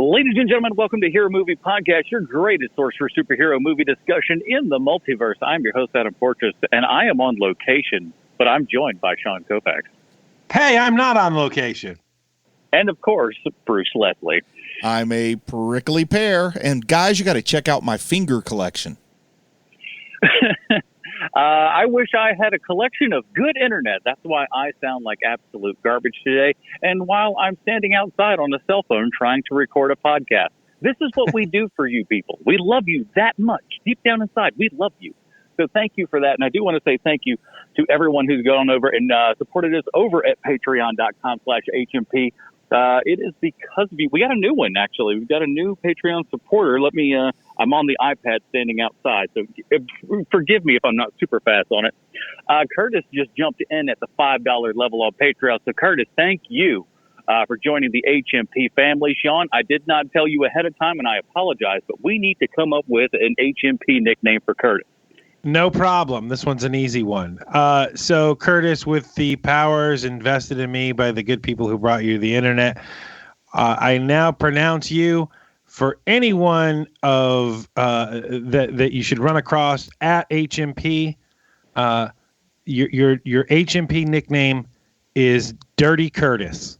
Ladies and gentlemen, welcome to Hero Movie Podcast, your greatest source for superhero movie discussion in the multiverse. I'm your host, Adam Portrais, and I am on location, but I'm joined by Sean Kovacs. Hey, I'm not on location. And, of course, Bruce Leslie. I'm a prickly pear, and guys, you got to check out my finger collection. I wish I had a collection of good internet. That's why I sound like absolute garbage today. And while I'm standing outside on a cell phone trying to record a podcast, this is what we do for you people. We love you that much. Deep down inside, we love you. So thank you for that. And I do want to say thank you to everyone who's gone over and supported us over at patreon.com/HMP. It is because of you. We got a new one, actually. We've got a new Patreon supporter. Let me, I'm on the iPad standing outside, so forgive me if I'm not super fast on it. Curtis just jumped in at the $5 level on Patreon. So, Curtis, thank you for joining the HMP family. Sean, I did not tell you ahead of time, and I apologize, but we need to come up with an HMP nickname for Curtis. No problem. This one's an easy one. So, Curtis, with the powers invested in me by the good people who brought you the internet, I now pronounce you for anyone of that you should run across at HMP. Your HMP nickname is Dirty Curtis.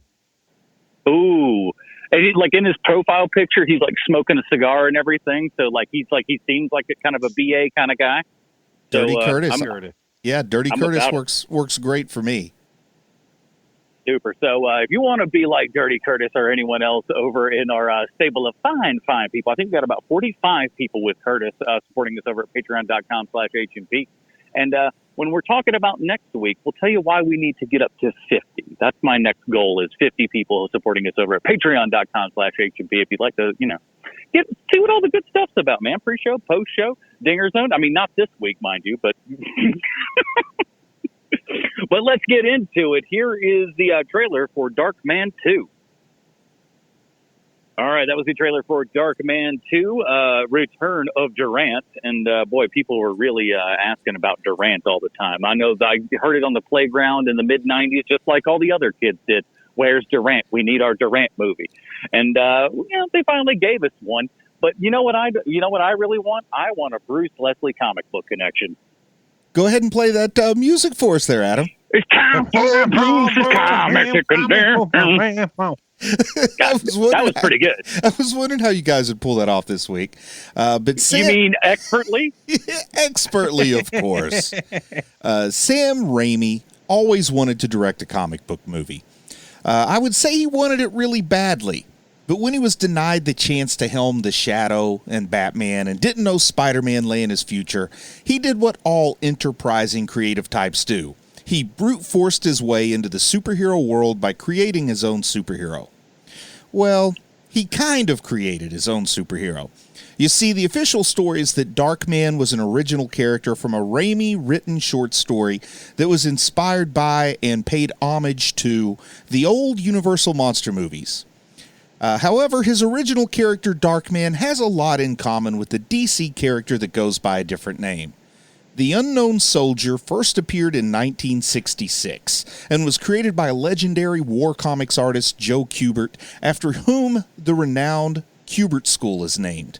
Ooh. And like in his profile picture, he's like smoking a cigar and everything. So like he seems like a kind of a BA kind of guy. Dirty So, Curtis. Dirty I'm Curtis works great for me. Super. So if you want to be like Dirty Curtis or anyone else over in our stable of fine people, I think we've got about 45 people with Curtis supporting us over at patreon.com/HMP. And when we're talking about next week, we'll tell you why we need to get up to 50. That's my next goal, is 50 people supporting us over at patreon.com/HMP. If you'd like to, see what all the good stuff's about, man. Pre-show, post-show, Dinger Zone. I mean, not this week, mind you, but but let's get into it. Here is the trailer for Darkman 2. All right, that was the trailer for Darkman 2, Return of Durant. And, boy, people were really asking about Durant all the time. I know that I heard it on the playground in the mid-'90s, just like all the other kids did. Where's Durant? We need our Durant movie. And, they finally gave us one. But you know what I really want? I want a Bruce Leslie comic book connection. Go ahead and play that music for us there, Adam. It's time for Bruce's comic connection. That was pretty good. I was wondering how you guys would pull that off this week. But Sam, you mean expertly? Expertly, of course. Sam Raimi always wanted to direct a comic book movie. I would say he wanted it really badly. But when he was denied the chance to helm The Shadow and Batman and didn't know Spider-Man lay in his future, he did what all enterprising creative types do. He brute forced his way into the superhero world by creating his own superhero. Well, he kind of created his own superhero. You see, the official story is that Darkman was an original character from a Raimi-written short story that was inspired by and paid homage to the old Universal monster movies. However, his original character, Darkman, has a lot in common with the DC character that goes by a different name. The Unknown Soldier first appeared in 1966 and was created by legendary war comics artist Joe Kubert, after whom the renowned Kubert School is named.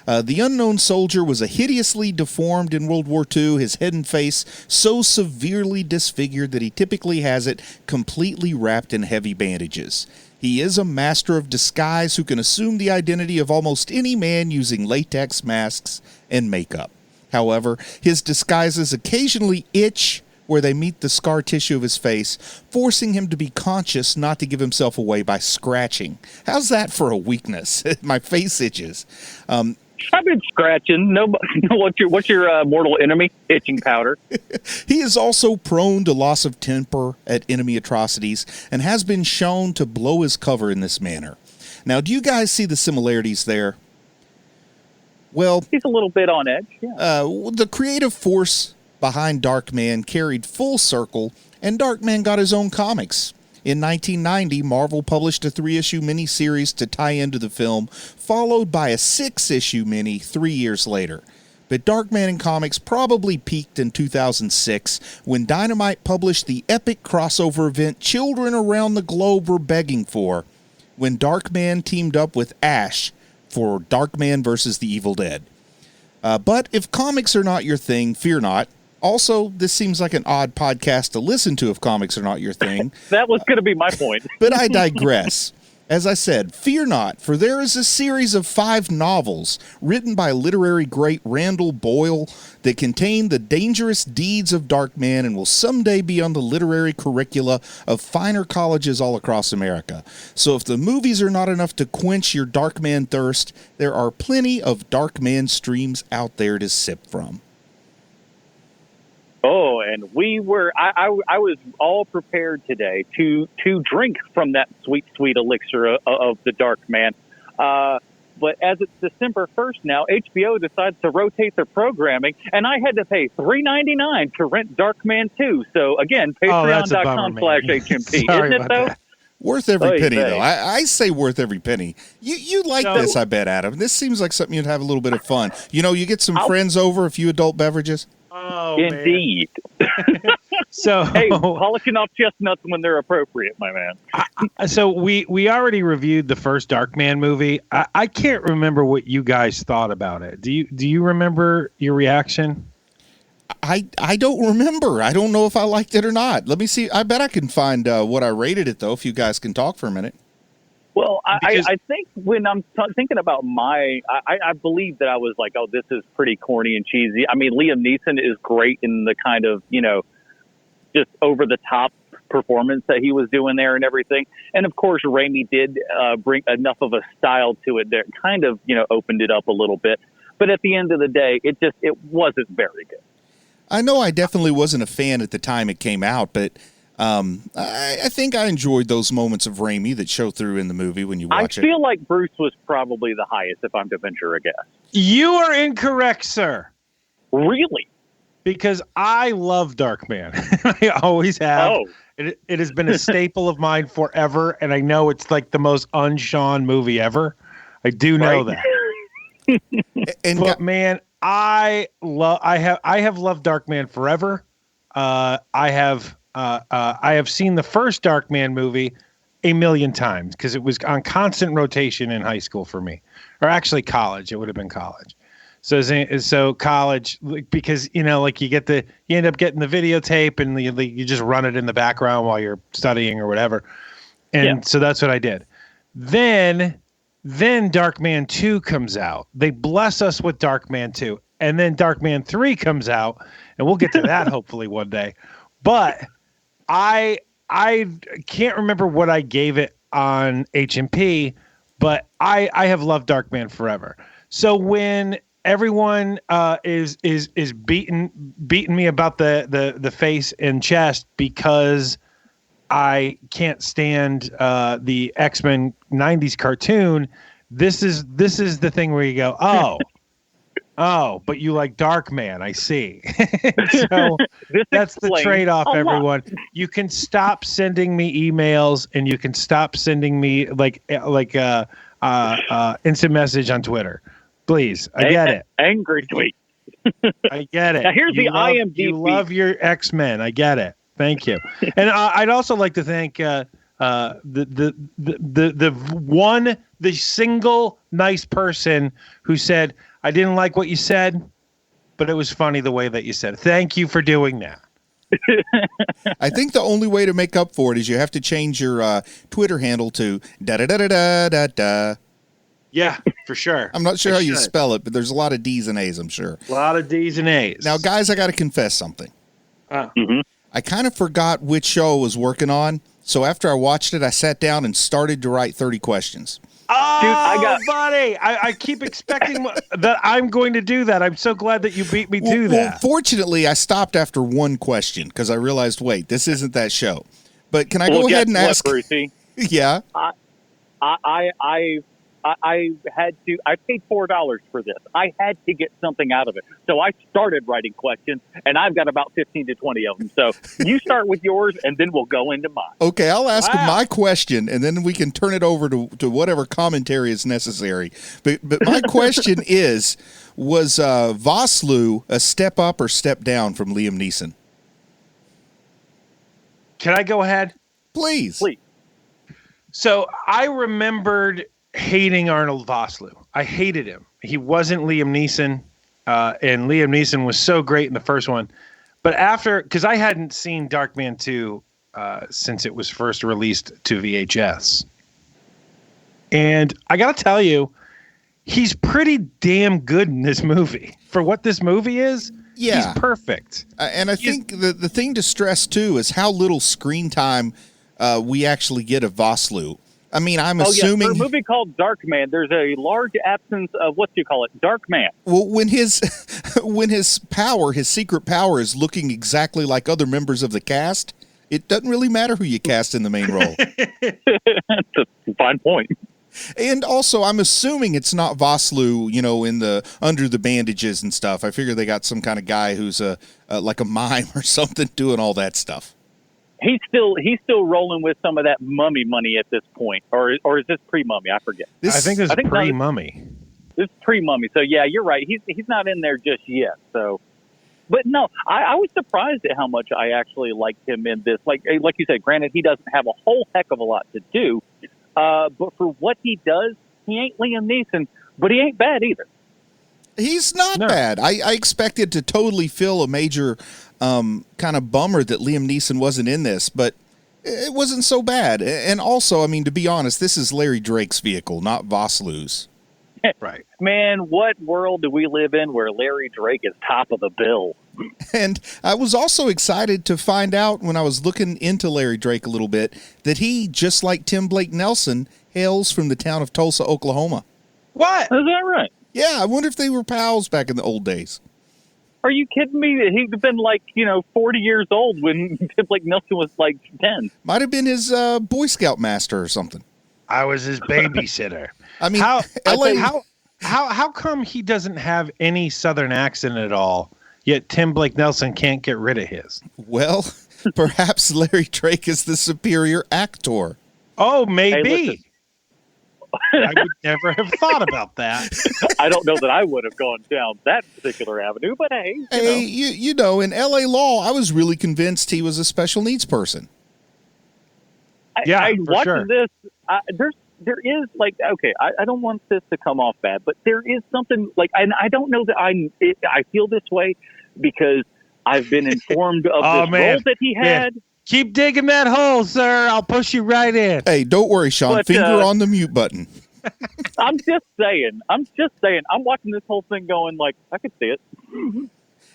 The Unknown Soldier was a hideously deformed in World War II, his head and face so severely disfigured that he typically has it completely wrapped in heavy bandages. He is a master of disguise who can assume the identity of almost any man using latex masks and makeup. However, his disguises occasionally itch where they meet the scar tissue of his face, forcing him to be conscious not to give himself away by scratching. How's that for a weakness? My face itches. I've been scratching. No, what's your mortal enemy? Itching powder. He is also prone to loss of temper at enemy atrocities and has been shown to blow his cover in this manner. Now, do you guys see the similarities there? Well, he's a little bit on edge. Yeah. The creative force behind Darkman carried full circle, and Darkman got his own comics. In 1990, Marvel published a 3-issue miniseries to tie into the film, followed by a 6-issue mini 3 years later. But Darkman in comics probably peaked in 2006 when Dynamite published the epic crossover event children around the globe were begging for, when Darkman teamed up with Ash for Darkman versus the Evil Dead. But if comics are not your thing, fear not. Also, this seems like an odd podcast to listen to if comics are not your thing. That was going to be my point. But I digress. As I said, fear not, for there is a series of 5 novels written by literary great Randall Boyle that contain the dangerous deeds of Darkman and will someday be on the literary curricula of finer colleges all across America. So if the movies are not enough to quench your Darkman thirst, there are plenty of Darkman streams out there to sip from. Oh, and I was all prepared today to drink from that sweet, sweet elixir of the Darkman. But as it's December 1st now, HBO decides to rotate their programming, and I had to pay $3.99 to rent Darkman 2. So again, patreon.com/HMP. Isn't it though? That. Worth every penny, though. I say worth every penny. You like this, I bet, Adam. This seems like something you'd have a little bit of fun. You know, you get some friends over, a few adult beverages. Oh, indeed. So hey, polishing off chestnuts when they're appropriate, my man. So we already reviewed the first Darkman movie. I can't remember what you guys thought about it. Do you remember your reaction? I don't remember. I don't know if I liked it or not. Let me see. I bet I can find what I rated it, though, if you guys can talk for a minute. Well, I think when I'm thinking about I believe that I was like, oh, this is pretty corny and cheesy. I mean, Liam Neeson is great in the kind of, just over-the-top performance that he was doing there and everything. And, of course, Raimi did bring enough of a style to it that kind of, opened it up a little bit. But at the end of the day, it wasn't very good. I know I definitely wasn't a fan at the time it came out, but I think I enjoyed those moments of Raimi that show through in the movie when you watch it. I feel like Bruce was probably the highest, if I'm to venture a guess. You are incorrect, sir. Really? Because I love Darkman. I always have. Oh. It has been a staple of mine forever, and I know it's like the most un-Sean movie ever. I do know that. But man, I have loved Darkman forever. I have seen the first Darkman movie a million times because it was on constant rotation in high school for me, or actually college. It would have been college. So college, because you end up getting the videotape and you just run it in the background while you're studying or whatever. And so that's what I did. Then Darkman 2 comes out. They bless us with Darkman 2. And then Darkman 3 comes out, and we'll get to that hopefully one day. But I can't remember what I gave it on HMP, but I have loved Darkman forever. So when everyone is beating me about the face and chest because I can't stand the X-Men 90s cartoon, this is the thing where you go, oh, but you like Darkman, I see. So that's the trade-off, everyone. You can stop sending me emails and you can stop sending me like instant message on Twitter. Please, I get it. Angry tweet. I get it. Now here's the IMDb. You love your X-Men. I get it. Thank you. And I'd also like to thank the single nice person who said, I didn't like what you said, but it was funny the way that you said it. Thank you for doing that. I think the only way to make up for it is you have to change your Twitter handle to da-da-da-da-da-da-da. Yeah, for sure. I'm not sure how you spell it, but there's a lot of D's and A's, I'm sure. A lot of D's and A's. Now, guys, I got to confess something. I kind of forgot which show I was working on, so after I watched it, I sat down and started to write 30 questions. Oh, buddy, I keep expecting that I'm going to do that. I'm so glad that you beat me to that. Well, fortunately, I stopped after one question because I realized, wait, this isn't that show. But can I go ahead and ask? Brucey? Yeah. I paid $4 for this. I had to get something out of it. So I started writing questions, and I've got about 15 to 20 of them. So you start with yours, and then we'll go into mine. Okay, I'll ask my question, and then we can turn it over to whatever commentary is necessary. But my question was Vosloo a step up or step down from Liam Neeson? Can I go ahead? Please. So I remembered hating Arnold Vosloo. I hated him. He wasn't Liam Neeson, and Liam Neeson was so great in the first one. But after, because I hadn't seen Darkman 2 since it was first released to VHS. And I got to tell you, he's pretty damn good in this movie. For what this movie is, he's perfect. And I think the thing to stress, too, is how little screen time we actually get of Vosloo. I mean, I'm assuming... For a movie called Darkman, there's a large absence of, Darkman. Well, when his power, his secret power, is looking exactly like other members of the cast, it doesn't really matter who you cast in the main role. That's a fine point. And also, I'm assuming it's not Vosloo, in the under the bandages and stuff. I figure they got some kind of guy who's like a mime or something doing all that stuff. He's still rolling with some of that mummy money at this point, or is this pre-mummy? I forget. I think this is pre-mummy. This is pre-mummy. So yeah, you're right. He's not in there just yet. So, but no, I was surprised at how much I actually liked him in this. Like you said, granted, he doesn't have a whole heck of a lot to do. But for what he does, he ain't Liam Neeson, but he ain't bad either. He's not bad. I expected to totally feel a major kind of bummer that Liam Neeson wasn't in this, but it wasn't so bad. And also, I mean, to be honest, this is Larry Drake's vehicle, not Vosloo's. Right. Man, what world do we live in where Larry Drake is top of the bill? And I was also excited to find out when I was looking into Larry Drake a little bit that he, just like Tim Blake Nelson, hails from the town of Tulsa, Oklahoma. What? Is that right? Yeah, I wonder if they were pals back in the old days. Are you kidding me? He'd been 40 years old when Tim Blake Nelson was 10. Might have been his Boy Scout master or something. I was his babysitter. I mean, how come he doesn't have any Southern accent at all, yet Tim Blake Nelson can't get rid of his? Well, perhaps Larry Drake is the superior actor. Oh, maybe. Hey, I would never have thought about that. I don't know that I would have gone down that particular avenue, but hey. In L.A. Law, I was really convinced he was a special needs person. Watching this, there is I don't want this to come off bad, but there is something and I don't know that I feel this way because I've been informed of role that he had. Man. Keep digging that hole, sir. I'll push you right in. Hey, don't worry, Sean. Finger on the mute button. I'm just saying. I'm watching this whole thing going I could see it.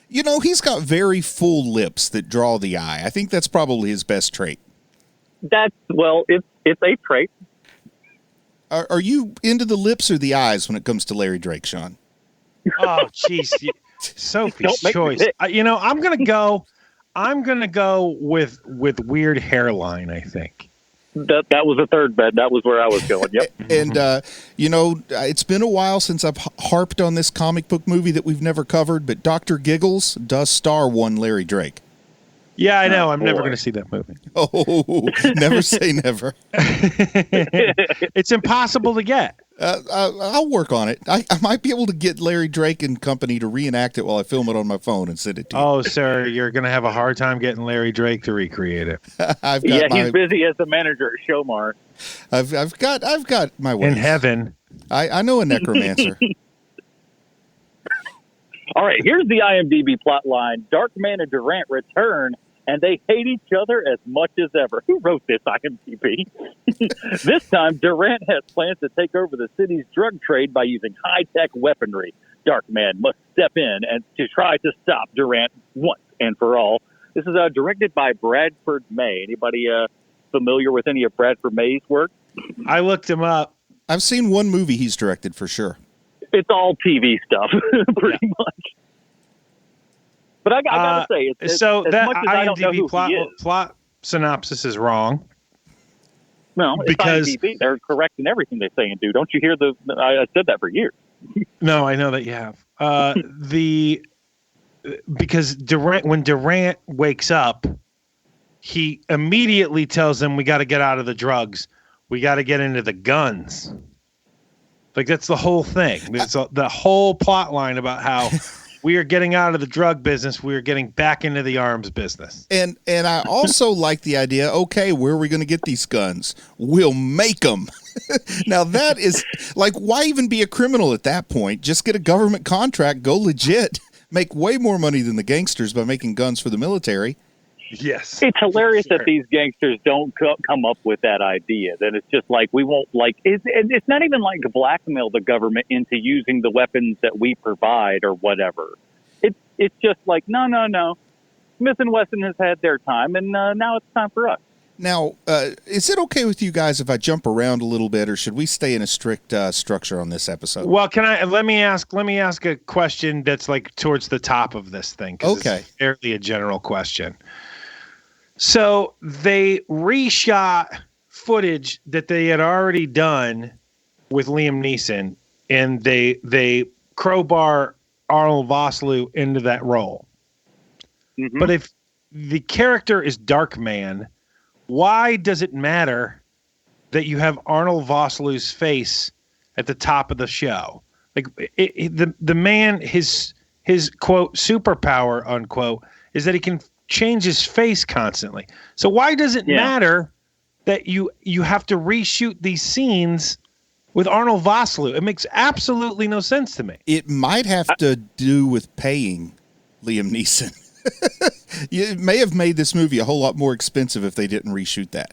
He's got very full lips that draw the eye. I think that's probably his best trait. It's a trait. Are you into the lips or the eyes when it comes to Larry Drake, Sean? Oh, jeez. Sophie's choice. I'm gonna go with weird hairline, I think. That was a third bet. That was where I was going. Yep. And it's been a while since I've harped on this comic book movie that we've never covered, but Dr. Giggles does star one Larry Drake. Yeah, I know. I'm never going to see that movie. Oh, never say never. It's impossible to get. I'll work on it. I might be able to get Larry Drake and company to reenact it while I film it on my phone and send it to you. Oh, sir, you're going to have a hard time getting Larry Drake to recreate it. He's busy as the manager at Showmar. I've got my way. In heaven. I know a necromancer. All right, here's the IMDb plot line. Darkman and Durant return, and they hate each other as much as ever. Who wrote this IMDb? This time, Durant has plans to take over the city's drug trade by using high-tech weaponry. Darkman must step in and to try to stop Durant once and for all. This is directed by Bradford May. Anybody familiar with any of Bradford May's work? I looked him up. I've seen one movie he's directed for sure. It's all TV stuff, pretty much. But I gotta say, so as that much as I don't know IMDb plot synopsis is wrong. No, it's because IMDb. They're correcting everything they say and do. Don't you hear I said that for years. No, I know that you have. Because when Durant wakes up, he immediately tells them, "We got to get out of the drugs. We got to get into the guns." That's the whole thing. It's the whole plot line about how We are getting out of the drug business. We are getting back into the arms business. And I also like the idea, okay, where are we going to get these guns? We'll make them. Now, that is, like, why even be a criminal at that point? Just get a government contract, go legit, make way more money than the gangsters by making guns for the military. Yes. It's hilarious that these gangsters don't come up with that idea. That it's just like, we won't, like, it's not even like to blackmail the government into using the weapons that we provide or whatever. It's just like, no. Smith & Wesson has had their time, and now it's time for us. Now, is it okay with you guys if I jump around a little bit, or should we stay in a strict structure on this episode? Well, let me ask a question that's like towards the top of this thing. Okay. It's fairly a general question. So they reshot footage that they had already done with Liam Neeson, and they crowbar Arnold Vosloo into that role. Mm-hmm. But if the character is Darkman, why does it matter that you have Arnold Vosloo's face at the top of the show? Like the man, his quote superpower unquote is that he can change his face constantly. So why does it matter that you have to reshoot these scenes with Arnold Vosloo? It makes absolutely no sense to me. It might have to do with paying Liam Neeson. It may have made this movie a whole lot more expensive if they didn't reshoot that.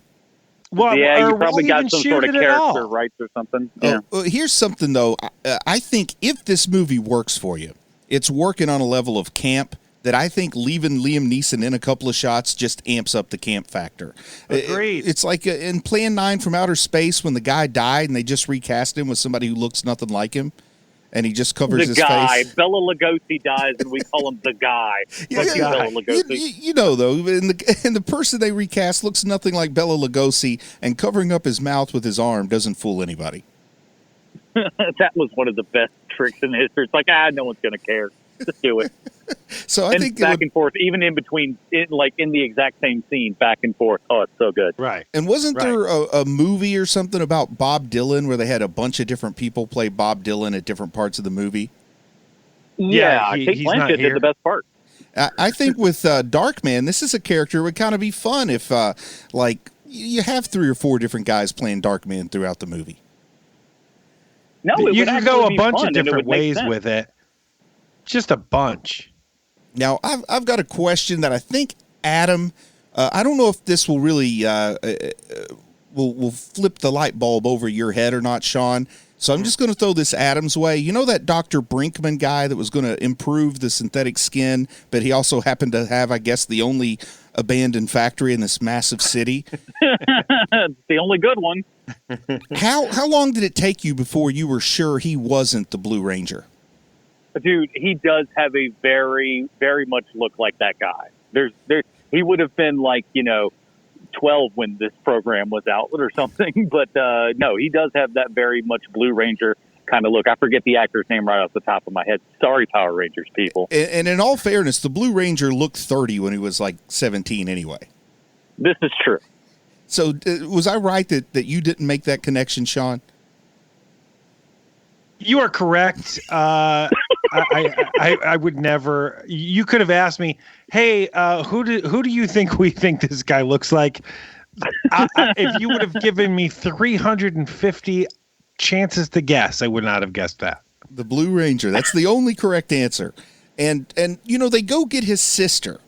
Well, yeah, you probably got some sort of character rights or something. Yeah. Here's something, though. I think if this movie works for you, it's working on a level of camp that I think leaving Liam Neeson in a couple of shots just amps up the camp factor. Agreed. It's like in Plan 9 from Outer Space when the guy died and they just recast him with somebody who looks nothing like him. And he just covers his face. Bela Lugosi dies, and we call him the guy. Bela Lugosi. You know, though, and the person they recast looks nothing like Bela Lugosi, and covering up his mouth with his arm doesn't fool anybody. That was one of the best tricks in history. It's like, no one's going to care. Just do it. So I think back and forth, even in between, like in the exact same scene, back and forth. Oh, it's so good. Right. And wasn't there a movie or something about Bob Dylan where they had a bunch of different people play Bob Dylan at different parts of the movie? Yeah, Kate Blanchett did the best part. I think with Darkman, this is a character would kind of be fun if, like, you have 3 or 4 different guys playing Darkman throughout the movie. No, you could go a bunch of different ways with it. Just a bunch. Now, I've got a question that I think Adam, I don't know if this will really will flip the light bulb over your head or not, Sean. So I'm just going to throw this Adam's way. You know that Dr. Brinkman guy that was going to improve the synthetic skin, but he also happened to have, I guess, the only abandoned factory in this massive city? The only good one. How long did it take you before you were sure he wasn't the Blue Ranger? Dude, he does have a very, very much look like that guy. He would have been like, 12 when this program was out or something. But no, he does have that very much Blue Ranger kind of look. I forget the actor's name right off the top of my head. Sorry, Power Rangers people. And in all fairness, the Blue Ranger looked 30 when he was like 17 anyway. This is true. So was I right that you didn't make that connection, Sean? You are correct. I would never. You could have asked me, "Hey, who do you think we think this guy looks like?" If you would have given me 350 chances to guess, I would not have guessed that. The Blue Ranger. That's the only correct answer. And they go get his sister.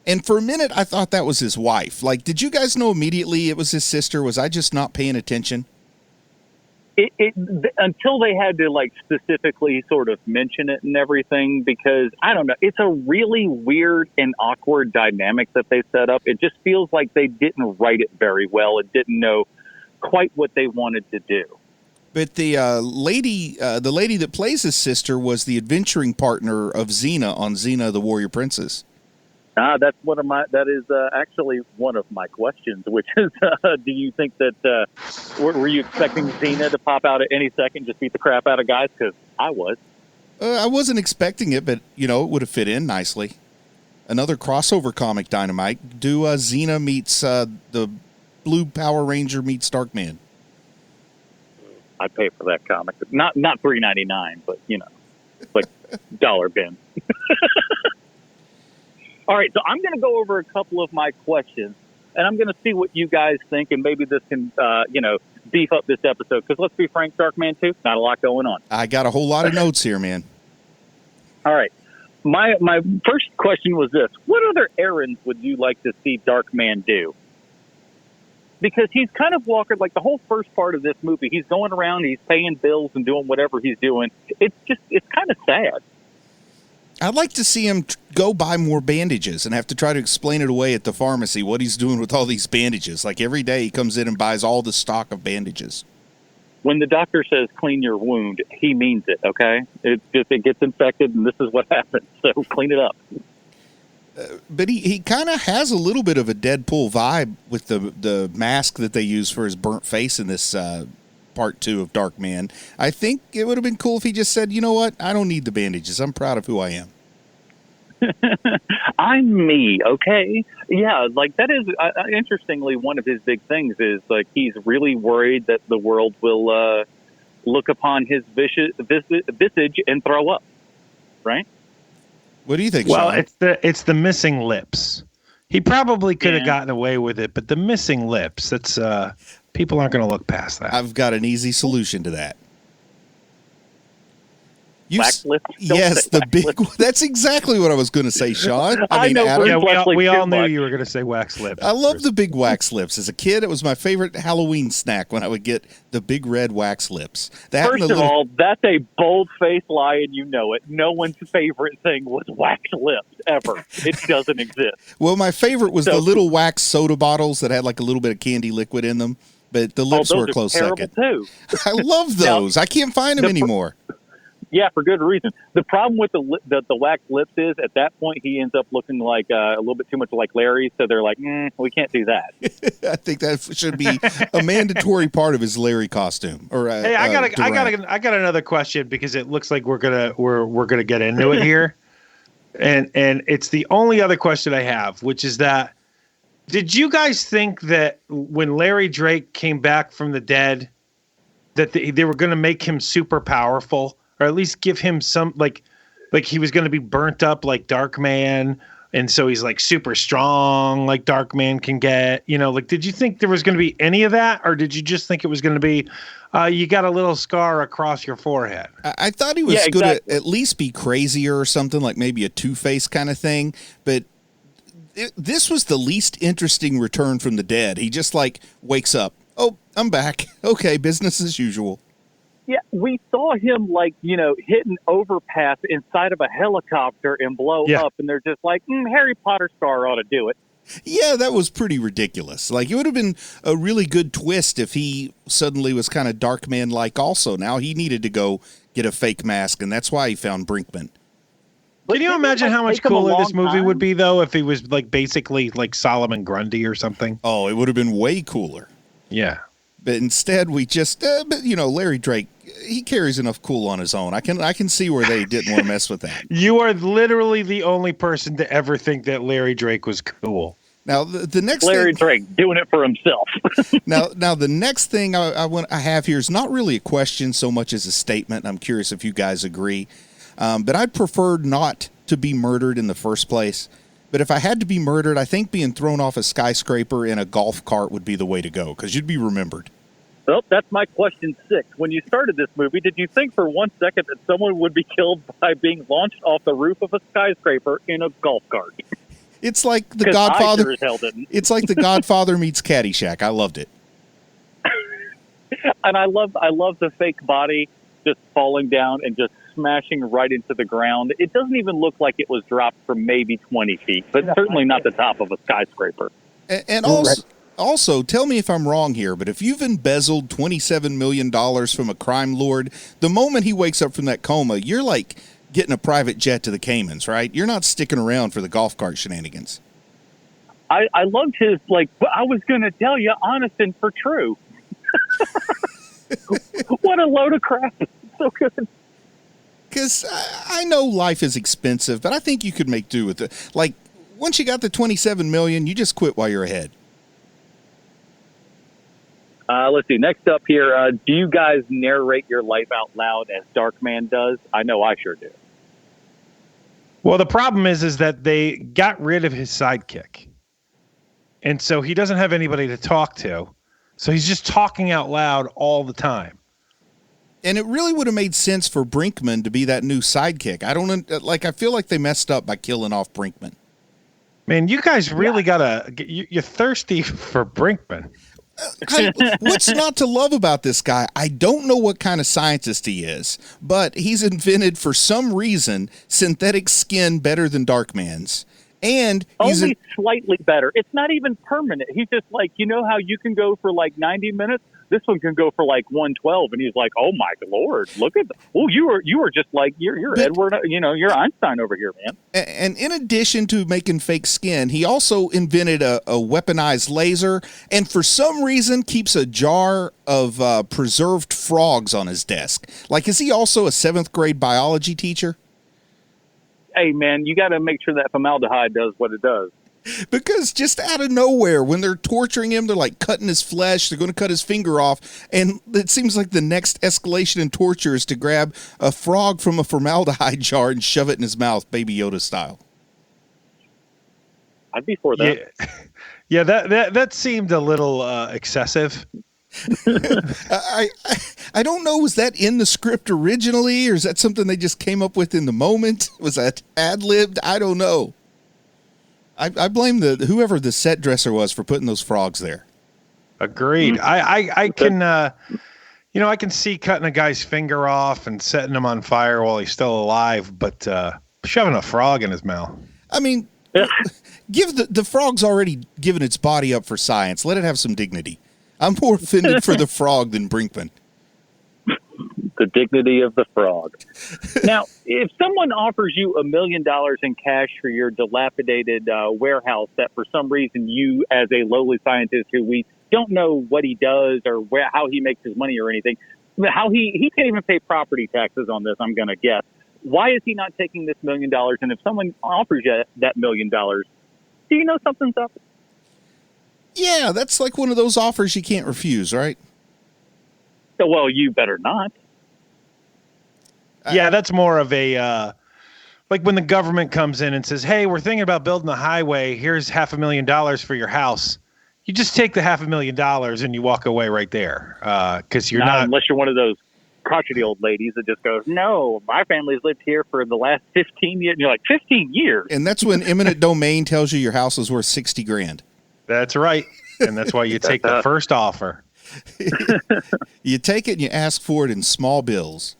And for a minute, I thought that was his wife. Like, did you guys know immediately it was his sister? Was I just not paying attention? Until they had to like specifically sort of mention it and everything, because I don't know, it's a really weird and awkward dynamic that they set up. It just feels like they didn't write it very well. It didn't know quite what they wanted to do. But the lady that plays his sister was the adventuring partner of Xena on Xena the Warrior Princess. That's that is actually one of my questions, which is, do you think that, were you expecting Xena to pop out at any second, just beat the crap out of guys? Because I was. I wasn't expecting it, but, it would have fit in nicely. Another crossover comic, Dynamite. Do Xena meets the Blue Power Ranger meets Darkman. I'd pay for that comic. Not $3.99, but, like Dollar bin. All right, so I'm going to go over a couple of my questions, and I'm going to see what you guys think, and maybe this can, beef up this episode. Because let's be frank, Darkman 2, not a lot going on. I got a whole lot of notes here, man. All right. My first question was this. What other errands would you like to see Darkman do? Because he's kind of walking, like the whole first part of this movie, he's going around, he's paying bills and doing whatever he's doing. It's kind of sad. I'd like to see him go buy more bandages and have to try to explain it away at the pharmacy, what he's doing with all these bandages. Like every day he comes in and buys all the stock of bandages. When the doctor says clean your wound, he means it, okay? It gets infected, and this is what happens, so clean it up. But he kind of has a little bit of a Deadpool vibe with the mask that they use for his burnt face in this part 2 of Darkman. I think it would have been cool if he just said, you know what, I don't need the bandages. I'm proud of who I am. I'm me, okay? Yeah, like that is, interestingly, one of his big things is like he's really worried that the world will look upon his visage and throw up, right? What do you think, Well, Sean? it's the missing lips. He probably could have gotten away with it, but the missing lips, that's people aren't going to look past that. I've got an easy solution to that. Wax lips? Don't Yes, say the wax big. lips. That's exactly what I was going to say, Sean. I mean, know, Adam, Yeah, Leslie we too all knew much. you were going to say wax lips. I love the big wax lips. As a kid, it was my favorite Halloween snack when I would get the big red wax lips. That First of all, that's a bold-faced lie, and you know it. No one's favorite thing was wax lips, ever. It doesn't exist. well, my favorite was So- the little wax soda bottles that had like a little bit of candy liquid in them, but the lips those were a are close terrible, second. too. I love those. I can't find them the- anymore. Yeah, for good reason. The problem with the wax lips is, at that point, he ends up looking like a little bit too much like Larry, so they're like, we can't do that. I think that should be a mandatory part of his Larry costume. Or Hey, I got another question because it looks like we're gonna get into it here, and it's the only other question I have, which is that did you guys think that when Larry Drake came back from the dead, that they were going to make him super powerful, or at least give him some like he was going to be burnt up like Darkman, and so he's like super strong like Darkman can get? You know, like did you think there was going to be any of that, or did you just think it was going to be you got a little scar across your forehead? I thought he was Yeah, going to exactly. at least be crazier or something, like maybe a Two-Face kind of thing. But this was the least interesting return from the dead. He just like wakes up. Oh, I'm back. Okay, business as usual. Yeah, we saw him hit an overpass inside of a helicopter and blow Yeah. up, and they're just like, Harry Potter star ought to do it. Yeah, that was pretty ridiculous. Like, it would have been a really good twist if he suddenly was kind of Darkman-like also. Now he needed to go get a fake mask, and that's why he found Brinkman. But Can you didn't it, imagine how much take him a cooler this long movie time? would be though if he was like basically like Solomon Grundy or something? Oh, it would have been way cooler. Yeah. But instead, we just, Larry Drake, he carries enough cool on his own. I can see where they didn't want to mess with that. You are literally the only person to ever think that Larry Drake was cool. Now, the next Larry thing, Drake doing it for himself. now the next thing I have here is not really a question so much as a statement. I'm curious if you guys agree. But I'd prefer not to be murdered in the first place. But if I had to be murdered, I think being thrown off a skyscraper in a golf cart would be the way to go, because you'd be remembered. Well, that's my question 6. When you started this movie, did you think for 1 second that someone would be killed by being launched off the roof of a skyscraper in a golf cart? It's like the 'Cause I Godfather. sure as hell didn't. It's like the Godfather meets Caddyshack. I loved it. And I love the fake body just falling down and just smashing right into the ground. It doesn't even look like it was dropped from maybe 20 feet, but certainly not the top of a skyscraper. And also, tell me if I'm wrong here, but if you've embezzled $27 million from a crime lord, the moment he wakes up from that coma, you're like getting a private jet to the Caymans, right? You're not sticking around for the golf cart shenanigans. I loved his, I was going to tell you, honest and for true. What a load of crap. So good. Because I know life is expensive, but I think you could make do with it. Like, once you got the $27 million, you just quit while you're ahead. Let's see. Next up here, do you guys narrate your life out loud as Darkman does? I know I sure do. Well, the problem is that they got rid of his sidekick. And so he doesn't have anybody to talk to. So he's just talking out loud all the time. And it really would have made sense for Brinkman to be that new sidekick. I feel like they messed up by killing off Brinkman. Man, you guys really you're thirsty for Brinkman. What's not to love about this guy? I don't know what kind of scientist he is, but he's invented, for some reason, synthetic skin better than Darkman's. And he's only slightly better. It's not even permanent. He's just like, you know how you can go for like 90 minutes? This one can go for like 112. And he's like, oh my Lord, look at you were just like, you're Edward, you're Einstein over here, man. And in addition to making fake skin, he also invented a weaponized laser, and for some reason keeps a jar of preserved frogs on his desk. Like, is he also a 7th grade biology teacher? Hey, man, you got to make sure that formaldehyde does what it does. Because just out of nowhere, when they're torturing him, they're like cutting his flesh. They're going to cut his finger off. And it seems like the next escalation in torture is to grab a frog from a formaldehyde jar and shove it in his mouth, Baby Yoda style. I'd be for that. Yeah, that seemed a little excessive. I don't know. Was that in the script originally, or is that something they just came up with in the moment? Was that ad-libbed? I don't know. I blame whoever the set dresser was for putting those frogs there. Agreed. I can I can see cutting a guy's finger off and setting him on fire while he's still alive, but shoving a frog in his mouth. I mean, give the frog's already given its body up for science. Let it have some dignity. I'm more offended for the frog than Brinkman. The dignity of the frog. Now, if someone offers you $1 million in cash for your dilapidated warehouse that for some reason you, as a lowly scientist who we don't know what he does or how he makes his money or anything, how he can't even pay property taxes on this, I'm going to guess. Why is he not taking this $1 million? And if someone offers you that $1 million, do you know something's up? Yeah, that's like one of those offers you can't refuse, right? Well, you better not. Yeah, that's more of a like when the government comes in and says, "Hey, we're thinking about building a highway. Here's $500,000 for your house." You just take the $500,000 and you walk away right there because you're not unless you're one of those crotchety old ladies that just goes, "No, my family's lived here for the last 15 years." And you're like, 15 years? And that's when eminent domain tells you your house is worth $60,000. That's right, and that's why you take the first offer. You take it and you ask for it in small bills.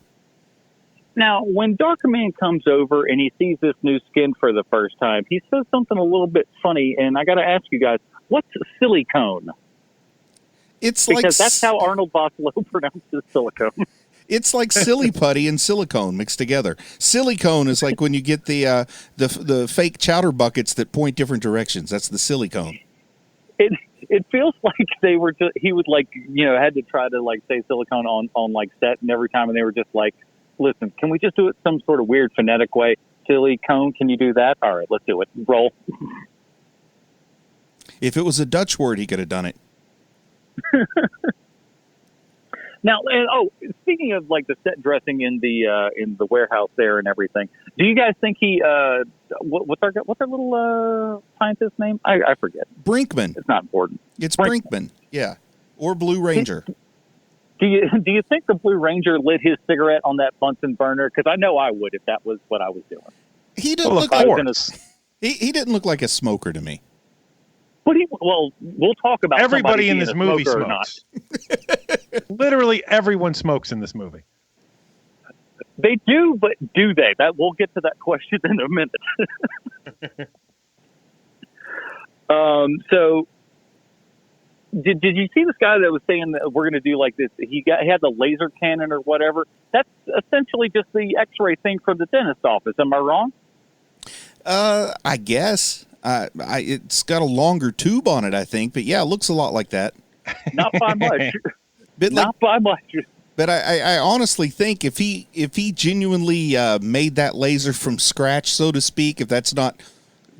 Now, when Darkman comes over and he sees this new skin for the first time, he says something a little bit funny, and I got to ask you guys, what's silicone? Because that's how Arnold Vosloo pronounces silicone. It's like silly putty and silicone mixed together. Silicone is like when you get the fake chowder buckets that point different directions. That's the silicone. It feels like he was like, had to try to like say silicone on like set, and every time, and they were just like, listen, can we just do it some sort of weird phonetic way? Silicone, can you do that? All right, let's do it. Roll. If it was a Dutch word, he could have done it. Now, speaking of like the set dressing in the warehouse there and everything, do you guys think he what's our little scientist's name? I forget. Brinkman. It's not important. It's Brinkman. Yeah, or Blue Ranger. Do you think the Blue Ranger lit his cigarette on that Bunsen burner? Because I know I would if that was what I was doing. He didn't look like he didn't look like a smoker to me. But we'll talk about everybody in this movie smokes. Literally everyone smokes in this movie. They do, but do they? We'll get to that question in a minute. So did you see this guy that was saying that we're going to do like this? He had the laser cannon or whatever. That's essentially just the X-ray thing for the dentist office. Am I wrong? I guess. It's got a longer tube on it, I think. But yeah, it looks a lot like that. Not by much. Not by much. But I honestly think if he genuinely made that laser from scratch, so to speak, if that's not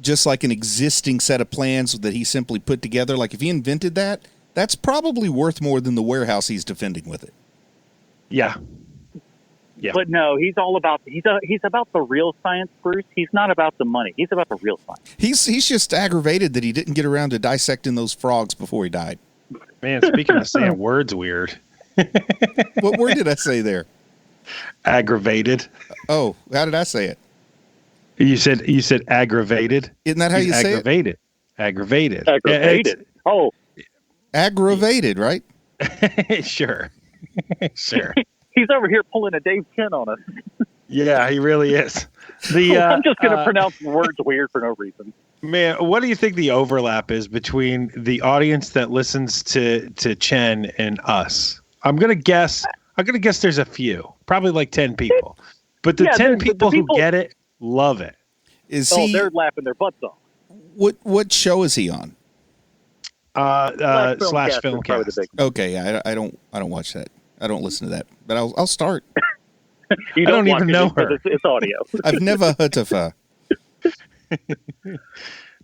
just like an existing set of plans that he simply put together, like if he invented that, that's probably worth more than the warehouse he's defending with it. Yeah. Yeah. But no, he's about the real science, Bruce. He's not about the money. He's about the real science. He's just aggravated that he didn't get around to dissecting those frogs before he died. Man, speaking of saying words weird. What word did I say there? Aggravated. Oh, how did I say it? You said aggravated. Isn't that how you say it? Aggravated. Aggravated. Oh. Aggravated, right? Sure. Sure. He's over here pulling a Dave Chen on us. Yeah, he really is. I'm just going to pronounce words weird for no reason. Man, what do you think the overlap is between the audience that listens to Chen and us? I'm gonna guess there's a few, probably like 10 people. But the 10 people who get it love it. They're laughing their butts off. What show is he on? Slash Filmcast. Okay, yeah, I don't watch that. I don't listen to that, but I'll start. I don't even know her. It's audio. I've never heard of her.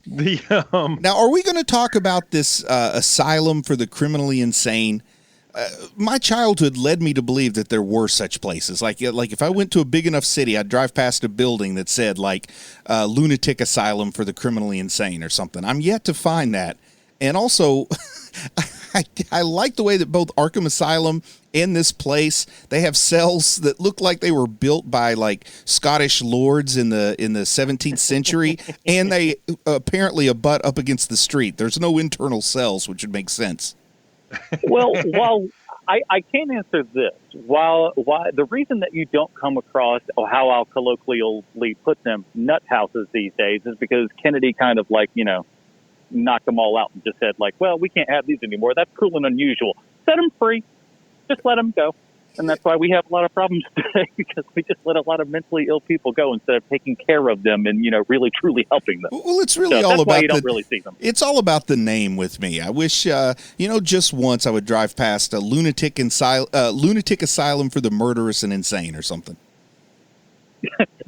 Now, are we going to talk about this asylum for the criminally insane? My childhood led me to believe that there were such places. Like if I went to a big enough city, I'd drive past a building that said like lunatic asylum for the criminally insane or something. I'm yet to find that. And also, I like the way that both Arkham Asylum and this place, they have cells that look like they were built by like Scottish lords in the 17th century, and they apparently abut up against the street. There's no internal cells, which would make sense. Well, while I can answer this, while the reason that you don't come across, or how I'll colloquially put them, nut houses these days, is because Kennedy kind of like, knocked them all out and just said like, well, we can't have these anymore. That's cruel and unusual. Set them free. Just let them go. And that's why we have a lot of problems today, because we just let a lot of mentally ill people go instead of taking care of them and, really, truly helping them. Well, it's really all that's about why you don't really see them. It's all about the name with me. I wish, just once I would drive past a lunatic asylum for the murderous and insane or something.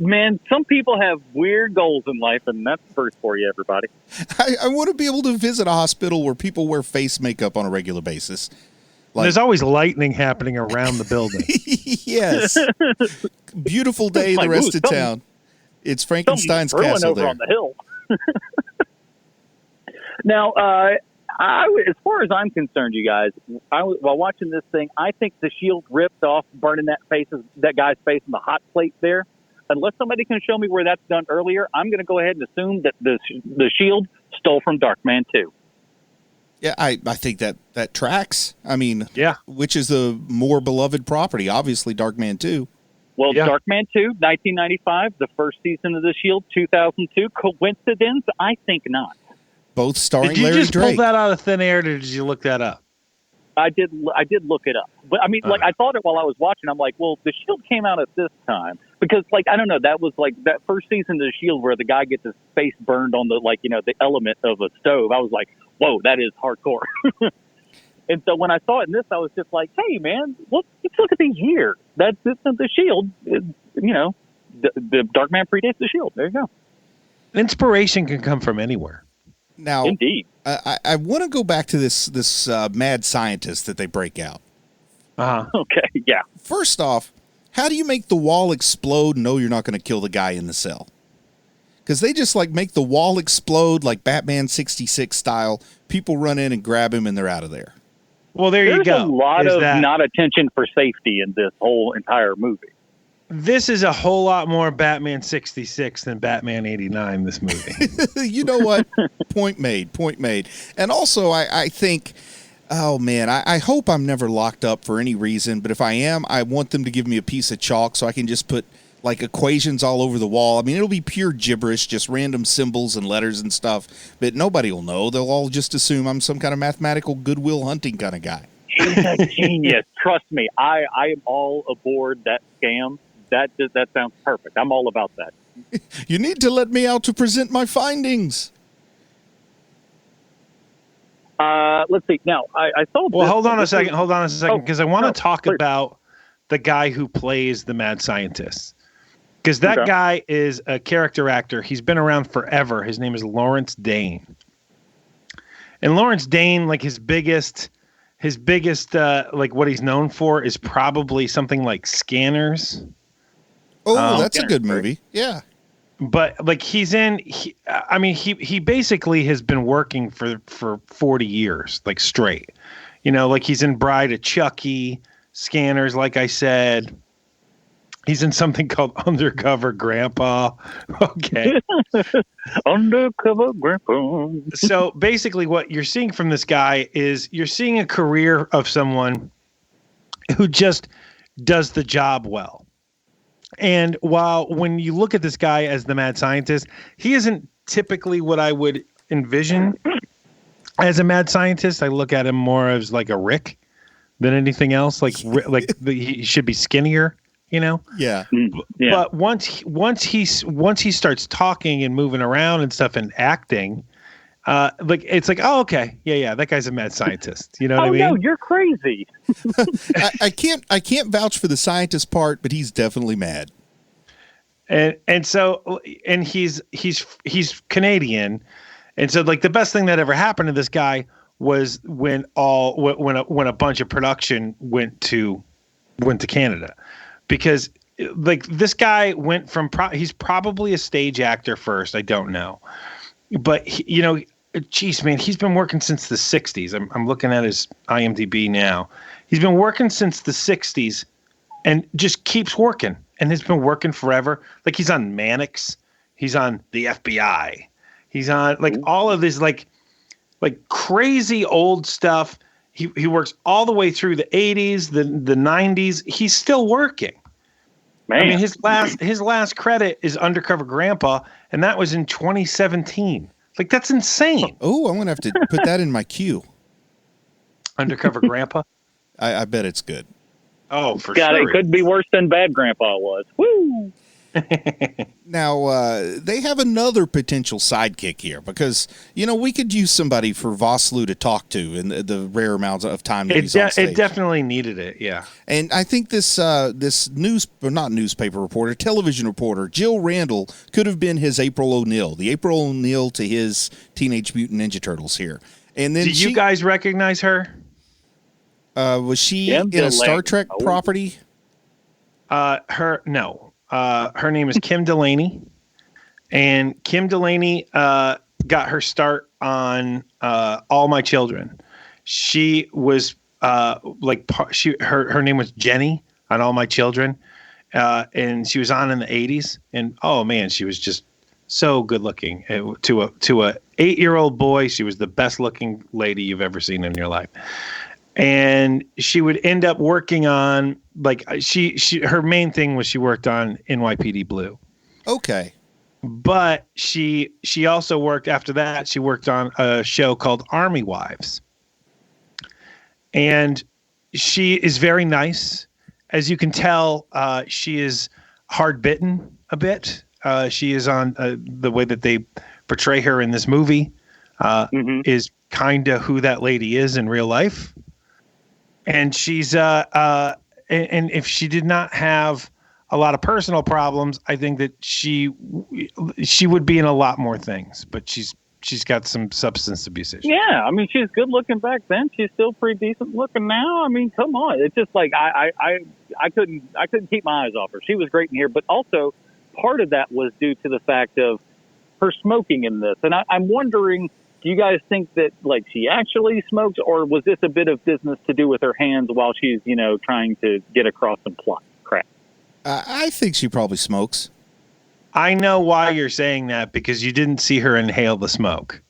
Man, some people have weird goals in life, and that's first for you, everybody. I want to be able to visit a hospital where people wear face makeup on a regular basis. There's always lightning happening around the building. Yes. Beautiful day in the rest of town. It's Frankenstein's castle over there. On the hill. Now, as far as I'm concerned, you guys, while watching this thing, I think the shield ripped off burning that guy's face in the hot plate there. Unless somebody can show me where that's done earlier, I'm going to go ahead and assume that the shield stole from Darkman 2. Yeah, I think that tracks. I mean, yeah. Which is the more beloved property? Obviously, Darkman 2. Well, yeah. Darkman 2, 1995, the first season of The Shield, 2002. Coincidence? I think not. Both starring Larry Drake. Did you just pull that out of thin air, or did you look that up? I did look it up. But, I mean, I thought it while I was watching. I'm like, well, The Shield came out at this time. Because, I don't know, that was, that first season of The Shield where the guy gets his face burned on the element of a stove. I was like, whoa, that is hardcore. And so when I saw it in this, I was just like, hey, man, let's look at these years. That's The Shield. The Darkman predates The Shield. There you go. Inspiration can come from anywhere. Now, indeed. I want to go back to this mad scientist that they break out. Okay, yeah. First off, how do you make the wall explode and know you're not going to kill the guy in the cell? Because they just make the wall explode like Batman 66 style. People run in and grab him and they're out of there. Well, you go. There's a lot of not attention for safety in this whole entire movie. This is a whole lot more Batman 66 than Batman 89, this movie. You know what? Point made. And also, I think... Oh, man, I hope I'm never locked up for any reason, but if I am, I want them to give me a piece of chalk so I can just put, equations all over the wall. I mean, it'll be pure gibberish, just random symbols and letters and stuff, but nobody will know. They'll all just assume I'm some kind of mathematical Goodwill Hunting kind of guy. He's a genius. Trust me, I am all aboard that scam. That sounds perfect. I'm all about that. You need to let me out to present my findings. Let's see. Now, I saw. Well, hold on a second, because I want to talk about the guy who plays the mad scientist. Because that guy is a character actor. He's been around forever. His name is Lawrence Dane. And Lawrence Dane, his biggest his biggest like what he's known for is probably something like Scanners. Oh, that's a good movie. Yeah. But like he basically has been working for 40 years, like straight. You know, like he's in Bride of Chucky, Scanners, like I said. He's in something called Undercover Grandpa. Okay. Undercover Grandpa. So basically what you're seeing from this guy is you're seeing a career of someone who just does the job well. And while when you look at this guy as the mad scientist, he isn't typically what I would envision as a mad scientist. I look at him more as like a Rick than anything else. He should be skinnier, you know? Yeah. Yeah. But once he starts talking and moving around and stuff and acting, it's like, oh, okay, yeah, that guy's a mad scientist. You know what I mean? Oh no, you're crazy. I can't vouch for the scientist part, but he's definitely mad. And he's Canadian, and so like the best thing that ever happened to this guy was when a bunch of production went to Canada, because like this guy went from he's probably a stage actor first. I don't know, but geez, man, he's been working since the 60s. I'm looking at his IMDb now. He's been working since the 60s and just keeps working and has been working forever. Like he's on Mannix. He's on the FBI. He's on like all of this like crazy old stuff. He works all the way through the 80s, the 90s. He's still working. Man. I mean, his last credit is Undercover Grandpa, and that was in 2017. Like, that's insane. Oh, I'm going to have to put that in my queue. Undercover Grandpa? I bet it's good. Oh, for God, sure. It could be worse than Bad Grandpa was. Woo! Now, they have another potential sidekick here because, we could use somebody for Vosloo to talk to in the rare amounts of time that he's on stage. It definitely needed it, yeah. And I think this not newspaper reporter, television reporter, Jill Randall, could have been his April O'Neil, the April O'Neil to his Teenage Mutant Ninja Turtles here. And then do you guys recognize her? Was she in a Star Trek property? No. Her name is Kim Delaney, and Kim Delaney got her start on All My Children. She was her name was Jenny on All My Children, and she was on in the 80s. And oh man, she was just so good looking. To a 8-year-old boy, she was the best looking lady you've ever seen in your life. And she would end up working on her main thing was she worked on NYPD Blue. Okay. But she also worked after that. She worked on a show called Army Wives. And she is very nice. As you can tell, she is hard bitten a bit. She is on the way that they portray her in this movie is kind of who that lady is in real life. And she's and if she did not have a lot of personal problems, I think that she would be in a lot more things. But she's got some substance abuse issues. Yeah, I mean, she's good looking back then. She's still pretty decent looking now. I mean, come on, it's just like I couldn't keep my eyes off her. She was great in here, but also part of that was due to the fact of her smoking in this, and I'm wondering. Do you guys think that like she actually smokes, or was this a bit of business to do with her hands while she's, trying to get across some plot crap? I think she probably smokes. I know why you're saying that because you didn't see her inhale the smoke.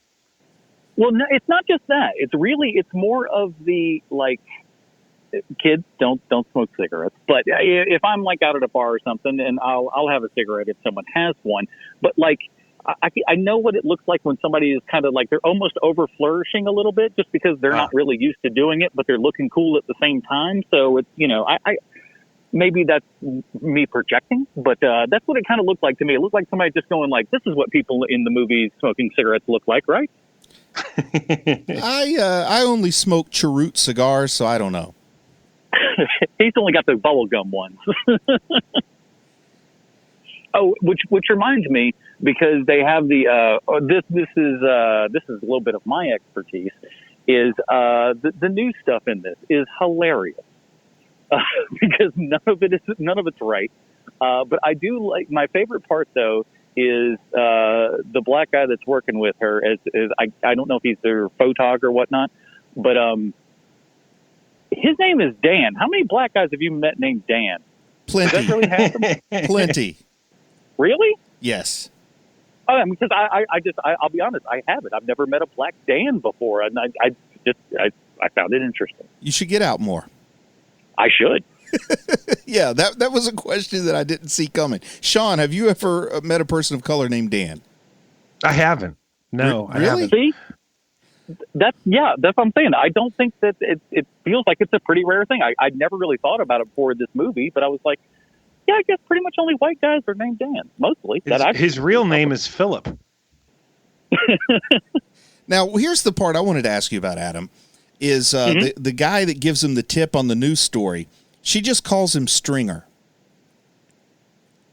Well, no, it's not just that. It's more of the like kids don't smoke cigarettes. But if I'm like out at a bar or something, and I'll have a cigarette if someone has one. But like. I know what it looks like when somebody is kind of like they're almost over flourishing a little bit just because they're not really used to doing it, but they're looking cool at the same time. So it's, I maybe that's me projecting, but that's what it kind of looked like to me. It looked like somebody just going like, this is what people in the movies smoking cigarettes look like, right? I only smoke cheroot cigars, so I don't know. He's only got the bubblegum ones. Oh, which reminds me, because they have the this is a little bit of my expertise, is the new stuff in this is hilarious because none of it's right. But I do like, my favorite part though is the black guy that's working with her. I don't know if he's their photog or whatnot, but his name is Dan. How many black guys have you met named Dan? Plenty. Does that really happen? Plenty. Really? Yes. Oh, I mean, because I'll be honest, I haven't. I've never met a black Dan before, and I found it interesting. You should get out more. I should. Yeah, that was a question that I didn't see coming. Sean, have you ever met a person of color named Dan? I haven't. No, I really? haven't. See, that's what I'm saying. I don't think that it feels like it's a pretty rare thing. I'd never really thought about it before this movie, but I was like, yeah, I guess pretty much only white guys are named Dan, mostly. His real name is Philip. Now, here's the part I wanted to ask you about, Adam, is the guy that gives him the tip on the news story. She just calls him Stringer.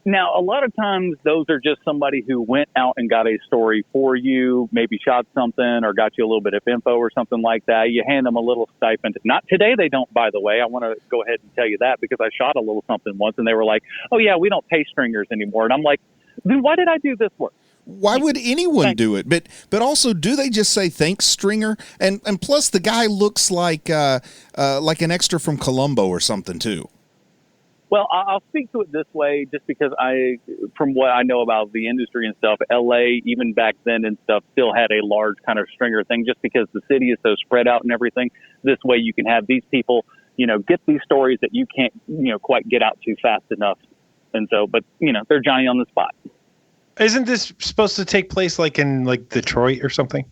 Now, a lot of times those are just somebody who went out and got a story for you, maybe shot something or got you a little bit of info or something like that. You hand them a little stipend. Not today, they don't, by the way. I want to go ahead and tell you that because I shot a little something once and they were like, oh, yeah, we don't pay stringers anymore. And I'm like, then why did I do this work? Why would anyone do it? But also, do they just say thanks, Stringer? And plus, the guy looks like an extra from Columbo or something too. Well, I'll speak to it this way, just because from what I know about the industry and stuff, LA, even back then and stuff, still had a large kind of stringer thing, just because the city is so spread out and everything. This way, you can have these people, get these stories that you can't, quite get out to fast enough. And so, but they're Johnny on the spot. Isn't this supposed to take place in Detroit or something?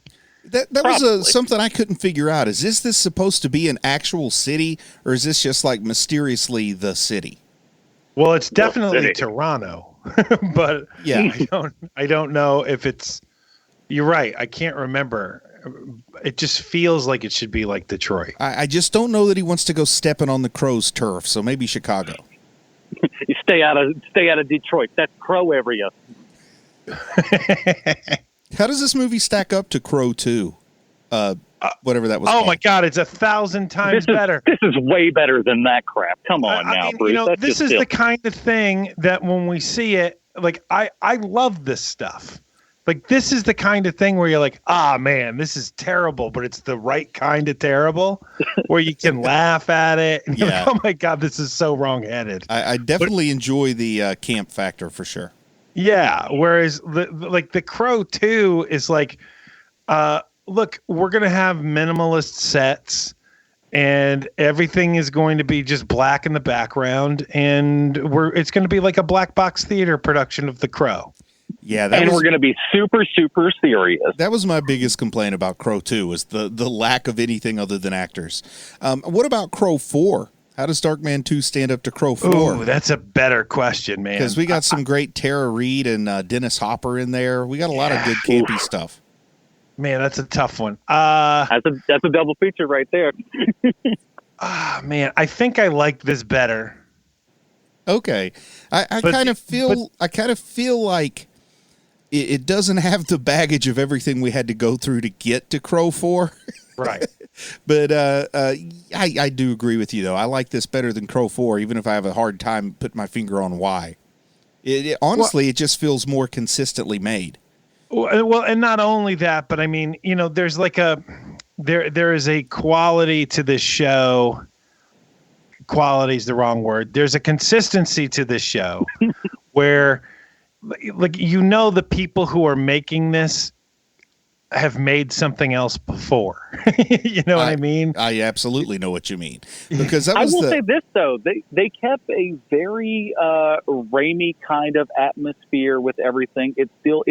That was something I couldn't figure out. Is this supposed to be an actual city, or is this just mysteriously the city? Well, it's definitely Toronto, but yeah, I don't know if it's. You're right. I can't remember. It just feels like it should be like Detroit. I just don't know that he wants to go stepping on the Crow's turf. So maybe Chicago. You stay out of Detroit. That's Crow area. How does this movie stack up to Crow 2? Whatever that was. Oh called. my God, it's 1,000 times better. This is way better than that crap. Come on now, Bruce. This is the kind of thing that when we see it, I love this stuff. This is the kind of thing where you're like, man, this is terrible, but it's the right kind of terrible where you can laugh at it. And you're like, oh my God, this is so wrongheaded. I definitely enjoy the camp factor for sure. Yeah. Whereas the Crow 2 is look, we're going to have minimalist sets and everything is going to be just black in the background. And it's going to be like a black box theater production of The Crow. Yeah. We're going to be super, super serious. That was my biggest complaint about Crow 2 was the lack of anything other than actors. What about Crow 4? How does Darkman 2 stand up to Crow 4? Ooh, that's a better question, man. Because we got some great Tara Reid and Dennis Hopper in there. We got a lot of good campy stuff. Man, that's a tough one. That's a double feature right there. Man, I think I like this better. Okay, I kind of feel like it doesn't have the baggage of everything we had to go through to get to Crow 4. Right. But I do agree with you, though. I like this better than Crow 4, even if I have a hard time putting my finger on why. Honestly, it just feels more consistently made. Well, and not only that, but I mean, there's there is a quality to this show. Quality is the wrong word. There's a consistency to this show where, the people who are making this have made something else before. You know what I mean? I absolutely know what you mean. Because I will say this, though. They kept a very Raimi kind of atmosphere with everything. It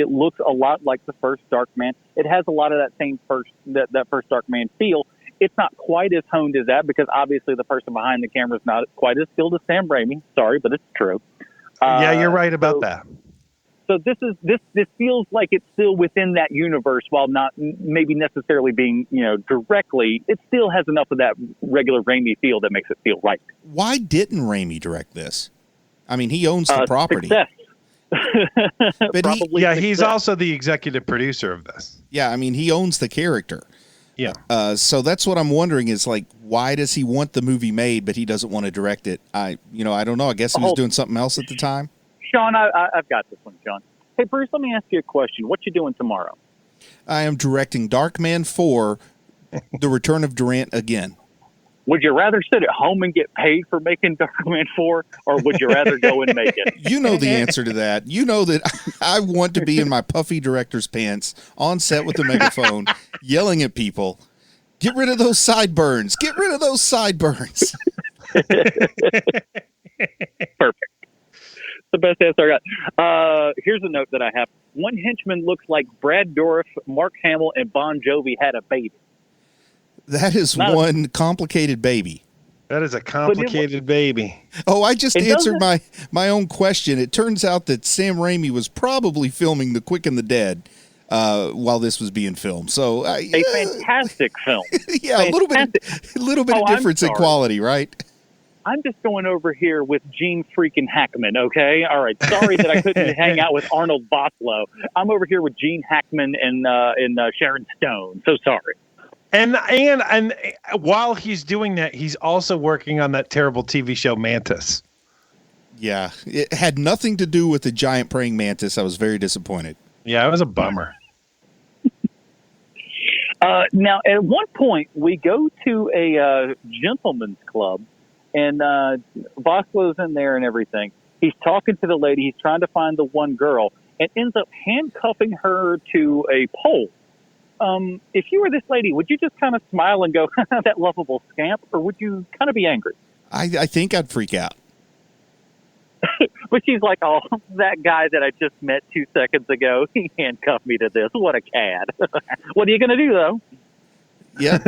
looks a lot like the first Darkman. It has a lot of that same first Darkman feel. It's not quite as honed as that because obviously the person behind the camera is not quite as skilled as Sam Raimi. Sorry, but it's true. Yeah, you're right about that. So this feels like it's still within that universe, while not maybe necessarily being directly. It still has enough of that regular Raimi feel that makes it feel right. Why didn't Raimi direct this? I mean, he owns the property. Success. But he's also the executive producer of this. Yeah, I mean, he owns the character. Yeah. So that's what I'm wondering is like, why does he want the movie made, but he doesn't want to direct it? I don't know. I guess he was doing something else at the time. Sean, I've got this one, Sean. Hey, Bruce, let me ask you a question. What you doing tomorrow? I am directing Darkman 4, The Return of Durant again. Would you rather sit at home and get paid for making Darkman 4, or would you rather go and make it? You know the answer to that. You know that I want to be in my puffy director's pants on set with the megaphone, yelling at people, get rid of those sideburns. Get rid of those sideburns. Perfect. The best answer I got. Here's a note that I have. One henchman looks like Brad Dourif, Mark Hamill, and Bon Jovi had a baby. That is one complicated baby. That is a complicated baby. Oh, I just answered my own question. It turns out that Sam Raimi was probably filming The Quick and the Dead while this was being filmed. So a fantastic film. Yeah, fantastic. a little bit of difference in quality, right? I'm just going over here with Gene freaking Hackman, okay? All right. Sorry that I couldn't hang out with Arnold Vosloo. I'm over here with Gene Hackman and Sharon Stone. So sorry. And while he's doing that, he's also working on that terrible TV show Mantis. Yeah, it had nothing to do with the giant praying mantis. I was very disappointed. Yeah, it was a bummer. Now, at one point, we go to a gentleman's club, and Vosloo's in there and everything. He's talking to the lady. He's trying to find the one girl, and ends up handcuffing her to a pole. If you were this lady, would you just kind of smile and go, that lovable scamp, or would you kind of be angry? I think I'd freak out. But she's like, oh, that guy that I just met 2 seconds ago, he handcuffed me to this. What a cad. What are you going to do, though? Yeah.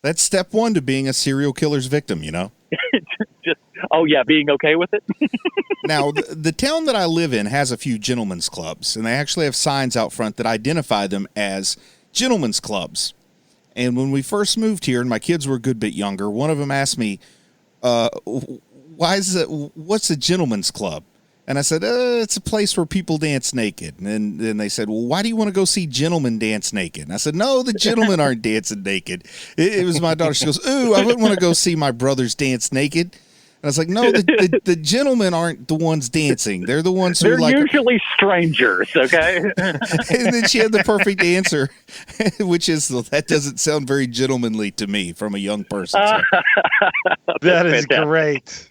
That's step one to being a serial killer's victim, you know? Being okay with it? Now, the town that I live in has a few gentlemen's clubs, and they actually have signs out front that identify them as gentlemen's clubs. And when we first moved here, and my kids were a good bit younger, one of them asked me, what's a gentleman's club? And I said, it's a place where people dance naked. And then they said, well, why do you want to go see gentlemen dance naked? And I said, no, the gentlemen aren't dancing naked. It was my daughter. She goes, ooh, I wouldn't want to go see my brothers dance naked. And I was like, no, the gentlemen aren't the ones dancing. They're the ones who They're usually strangers, okay? And then she had the perfect answer, which is, that doesn't sound very gentlemanly to me from a young person. So. That is great.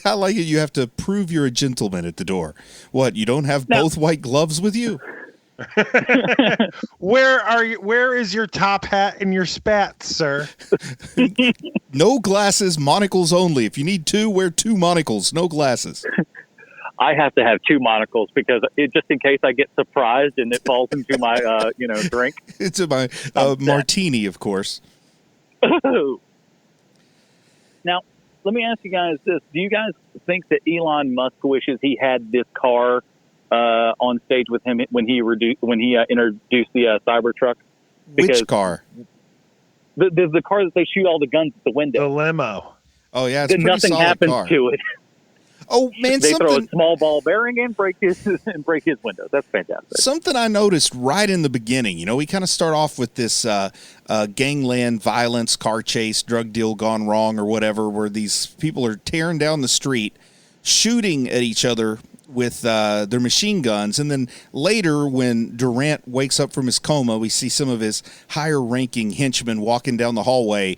I like it. You have to prove you're a gentleman at the door. What, you don't have both white gloves with you? Where is your top hat and your spats, sir? No glasses, monocles only. If you need two, wear 2 monocles, no glasses. I have to have 2 monocles because just in case I get surprised and it falls into my drink. It's my martini, of course. Now, let me ask you guys this. Do you guys think that Elon Musk wishes he had this car on stage with him when he introduced the Cybertruck? Because which car? The car that they shoot all the guns at the window. The limo. Oh, yeah, it's a pretty nothing solid happens car. to it. Oh, man, they throw a small ball bearing and break his window. That's fantastic. Something I noticed right in the beginning, we kind of start off with this gangland violence, car chase, drug deal gone wrong or whatever, where these people are tearing down the street, shooting at each other with their machine guns. And then later, when Durant wakes up from his coma, we see some of his higher-ranking henchmen walking down the hallway.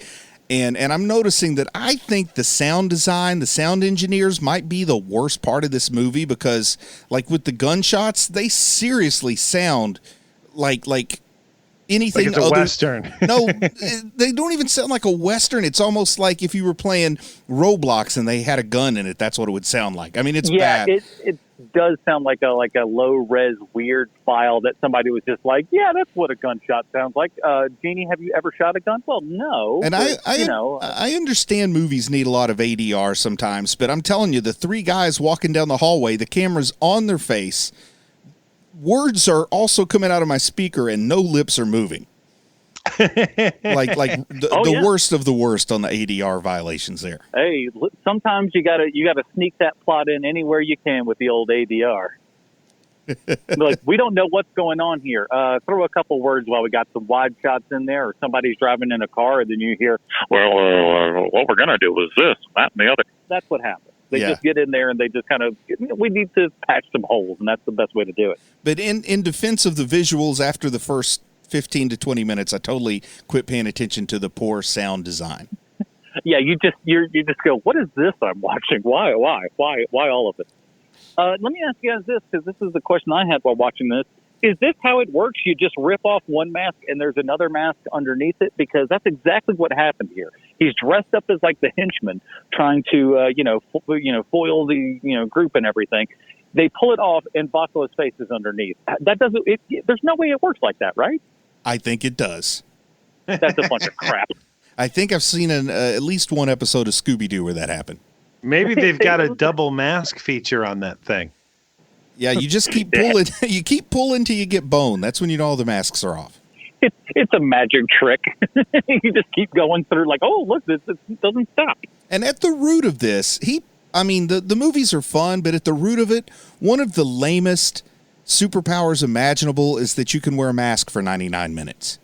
And I'm noticing that I think the sound design, the sound engineers might be the worst part of this movie because, like with the gunshots, they seriously sound like anything like it's a Western. No, they don't even sound like a Western. It's almost like if you were playing Roblox and they had a gun in it, that's what it would sound like. I mean, it's bad. It does sound like a low-res weird file that somebody was just like, yeah, that's what a gunshot sounds like. Jeannie, have you ever shot a gun? Well, no. And I understand movies need a lot of ADR sometimes, but I'm telling you, the 3 guys walking down the hallway, the camera's on their face, words are also coming out of my speaker and no lips are moving. The worst of the worst on the ADR violations there. Hey, sometimes you gotta sneak that plot in anywhere you can with the old ADR. Like, we don't know what's going on here. Throw a couple words while we got some wide shots in there, or somebody's driving in a car, and then you hear, well, what we're going to do is this, that, and the other. That's what happens. They just get in there and they just kind of, we need to patch some holes, and that's the best way to do it. But in defense of the visuals, after the first 15 to 20 minutes, I totally quit paying attention to the poor sound design. Yeah, you just go, what is this I'm watching? Why all of it? Let me ask you guys this, because this is the question I had while watching this. Is this how it works? You just rip off one mask and there's another mask underneath it? Because that's exactly what happened here. He's dressed up as like the henchman, trying to foil the group and everything. They pull it off and Vaso's face is underneath. That doesn't. There's no way it works like that, right? I think it does. That's a bunch of crap. I think I've seen at least one episode of Scooby-Doo where that happened. Maybe they've got a double mask feature on that thing. Yeah, you just keep pulling. You keep pulling till you get bone. That's when you know all the masks are off. It's a magic trick. You just keep going through like, oh, look, this doesn't stop. And at the root of this, the movies are fun, but at the root of it, one of the lamest superpowers imaginable is that you can wear a mask for 99 minutes.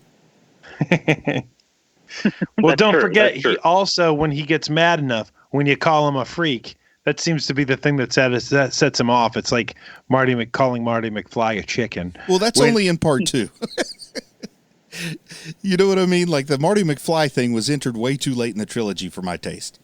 Well, don't forget, he also, when he gets mad enough, when you call him a freak, that seems to be the thing that sets him off. It's like calling Marty McFly a chicken. Well, that's only in part 2. You know what I mean? Like the Marty McFly thing was entered way too late in the trilogy for my taste.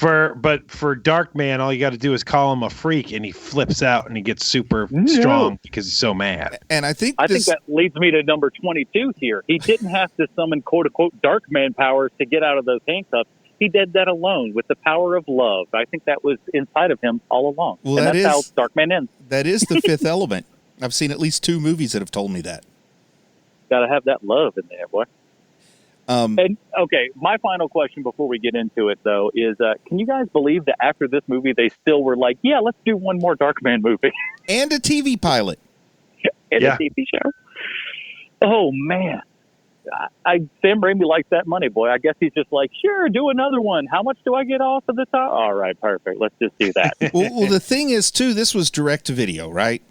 But for Darkman, all you got to do is call him a freak, and he flips out and he gets super strong because he's so mad. And I think that leads me to number 22 here. He didn't have to summon quote unquote Darkman powers to get out of those handcuffs. He did that alone with the power of love. I think that was inside of him all along. Well, and that's how Darkman ends. That is the fifth element. I've seen at least 2 movies that have told me that. Got to have that love in there, boy. And okay, my final question before we get into it, though, is can you guys believe that after this movie, they still were like, yeah, let's do one more Darkman movie? And a TV pilot. A TV show. Oh, man. Sam Raimi likes that money, boy. I guess he's just like, sure, do another one. How much do I get off of the top? All right, perfect. Let's just do that. well, the thing is, too, this was direct-to-video, right?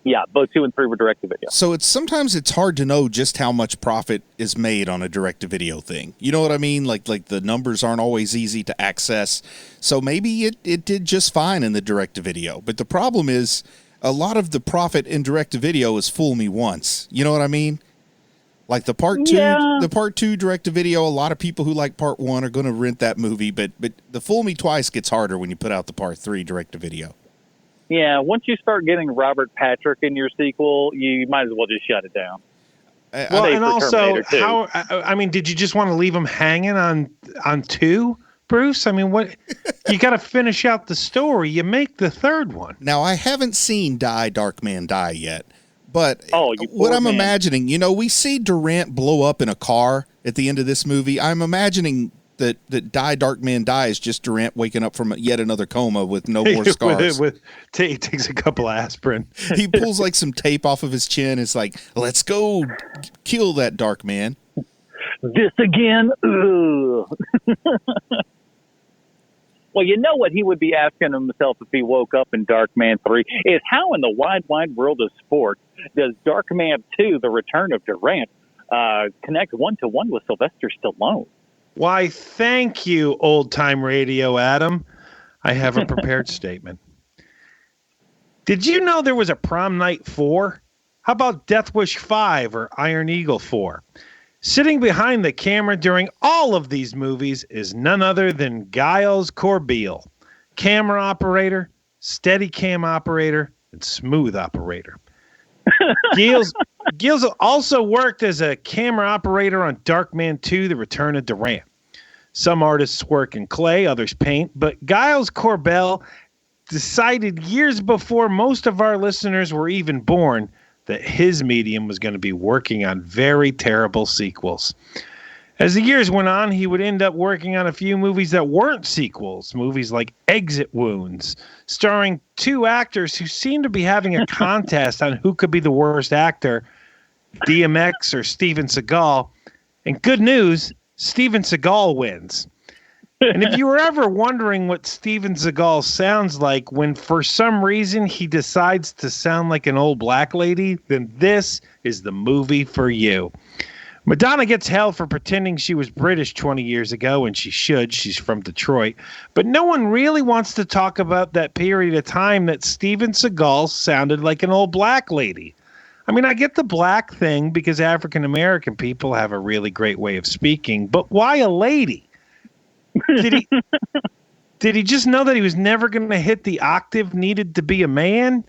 Yeah, both 2 and 3 were direct-to-video. So sometimes it's hard to know just how much profit is made on a direct-to-video thing. You know what I mean? Like the numbers aren't always easy to access. So maybe it did just fine in the direct-to-video. But the problem is a lot of the profit in direct-to-video is fool me once. You know what I mean? Like the part 2 direct-to-video, a lot of people who like part 1 are going to rent that movie. But the fool me twice gets harder when you put out the part 3 direct-to-video. Yeah, once you start getting Robert Patrick in your sequel, you might as well just shut it down. Well, and also, did you just want to leave him hanging on 2, Bruce? I mean, what? You got to finish out the story. You make the 3rd one. Now, I haven't seen Darkman Die yet, but what I'm imagining, we see Durant blow up in a car at the end of this movie. I'm imagining that Darkman Die is just Durant waking up from yet another coma with no more scars. He takes a couple of aspirin. He pulls like some tape off of his chin. It's like, let's go kill that Darkman. This again? Well, you know what he would be asking himself if he woke up in Darkman 3 is how in the wide world of sports does Darkman 2, The Return of Durant, connect 1-to-1 with Sylvester Stallone? Why, thank you, old-time radio, Adam. I have a prepared statement. Did you know there was a Prom Night 4? How about Death Wish 5 or Iron Eagle 4? Sitting behind the camera during all of these movies is none other than Giles Corbeil, camera operator, steady cam operator, and smooth operator. Giles also worked as a camera operator on Darkman 2, The Return of Durant. Some artists work in clay, others paint, but Giles Corbeil decided years before most of our listeners were even born that his medium was going to be working on very terrible sequels. As the years went on, he would end up working on a few movies that weren't sequels, movies like Exit Wounds, starring 2 actors who seemed to be having a contest on who could be the worst actor, DMX or Steven Seagal. And good news, Steven Seagal wins. And if you were ever wondering what Steven Seagal sounds like when for some reason he decides to sound like an old black lady, then this is the movie for you. Madonna gets hell for pretending she was British 20 years ago, and she should. She's from Detroit. But no one really wants to talk about that period of time that Steven Seagal sounded like an old black lady. I mean, I get the black thing because African-American people have a really great way of speaking, but why a lady? Did he just know that he was never going to hit the octave needed to be a man?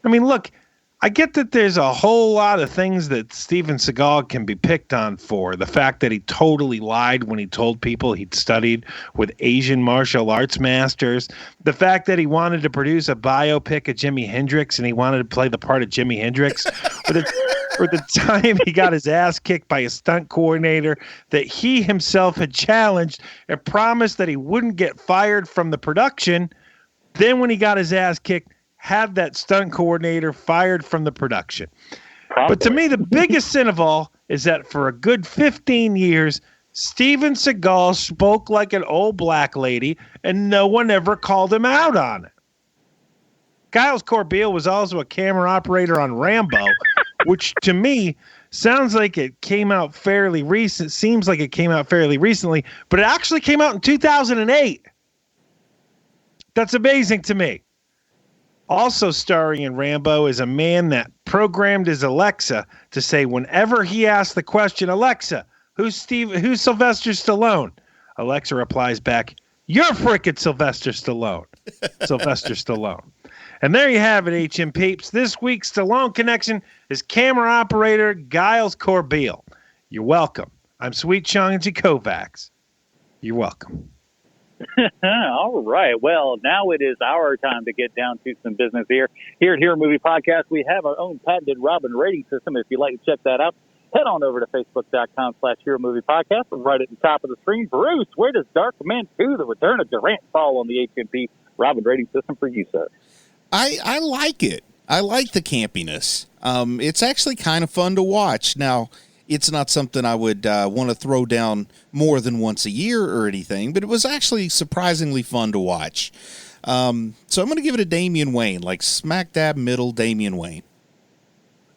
I mean, look, I get that there's a whole lot of things that Steven Seagal can be picked on for. The fact that he totally lied when he told people he'd studied with Asian martial arts masters. The fact that he wanted to produce a biopic of Jimi Hendrix and he wanted to play the part of Jimi Hendrix. Or the time he got his ass kicked by a stunt coordinator that he himself had challenged and promised that he wouldn't get fired from the production. Then when he got his ass kicked, had that stunt coordinator fired from the production. Probably. But to me, the biggest sin of all is that for a good 15 years, Steven Seagal spoke like an old black lady and no one ever called him out on it. Giles Corbeil was also a camera operator on Rambo, which to me sounds like it came out fairly recent. Seems like it came out fairly recently, but it actually came out in 2008. That's amazing to me. Also starring in Rambo is a man that programmed his Alexa to say whenever he asks the question, Alexa, who's Sylvester Stallone? Alexa replies back, you're frickin' Sylvester Stallone. Sylvester Stallone. And there you have it, HM Peeps. This week's Stallone Connection is camera operator Giles Corbeil. You're welcome. I'm Sweet Changji Kovacs. You're welcome. All right. Well, now it is our time to get down to some business here. Here at Hero Movie Podcast, we have our own patented Robin rating system. If you'd like to check that out, head on over to Facebook.com/Hero Movie Podcast. Right at the top of the screen. Bruce, where does Darkman 2, The Return of Durant, fall on the HMP Robin rating system for you, sir? I like it. I like the campiness. It's actually kind of fun to watch. Now, it's not something I would want to throw down more than once a year or anything, but it was actually surprisingly fun to watch. So I'm going to give it a Damian Wayne, like smack dab middle Damian Wayne.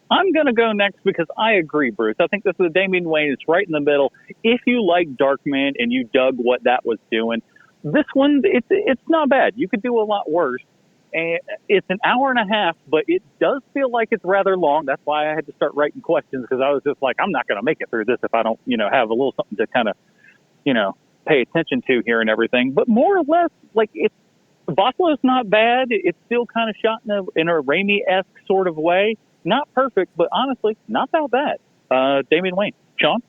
I'm going to go next because I agree, Bruce. I think this is a Damian Wayne. It's right in the middle. If you like Darkman and you dug what that was doing, this one, it's not bad. You could do a lot worse. And it's an hour and a half, but it does feel like it's rather long. That's why I had to start writing questions, because I was just like, I'm not going to make it through this if I don't, have a little something to kind of, pay attention to here and everything. But more or less, like, Voslow's not bad. It's still kind of shot in a Raimi-esque sort of way. Not perfect, but honestly, not that bad. Damian Wayne. Sean?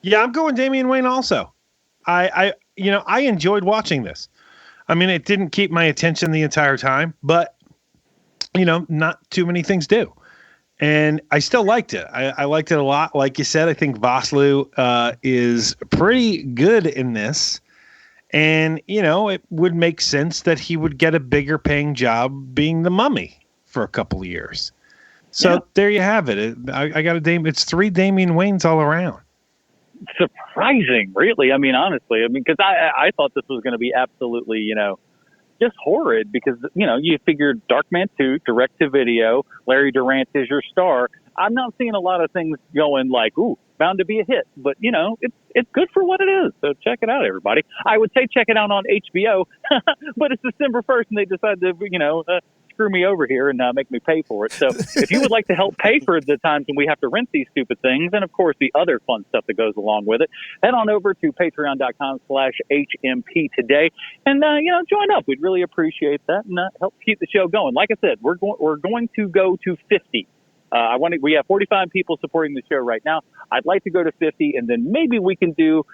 Yeah, I'm going Damian Wayne also. I enjoyed watching this. I mean, it didn't keep my attention the entire time, but, not too many things do. And I still liked it. I liked it a lot. Like you said, I think Vosloo is pretty good in this. And, it would make sense that he would get a bigger paying job being the Mummy for a couple of years. So There you have it. I got it's 3 Damian Waynes all around. Surprising, really. I mean, honestly, because I thought this was going to be absolutely, just horrid, because, you figured Darkman 2, direct to video, Larry Durant is your star. I'm not seeing a lot of things going like, ooh, bound to be a hit, but it's good for what it is. So check it out, everybody. I would say check it out on HBO, but it's December 1st and they decided to, screw me over here and make me pay for it. So if you would like to help pay for the times when we have to rent these stupid things, and of course the other fun stuff that goes along with it, head on over to patreon.com/HMP today and, join up. We'd really appreciate that and help keep the show going. Like I said, we're going to go to 50. We have 45 people supporting the show right now. I'd like to go to 50, and then maybe we can do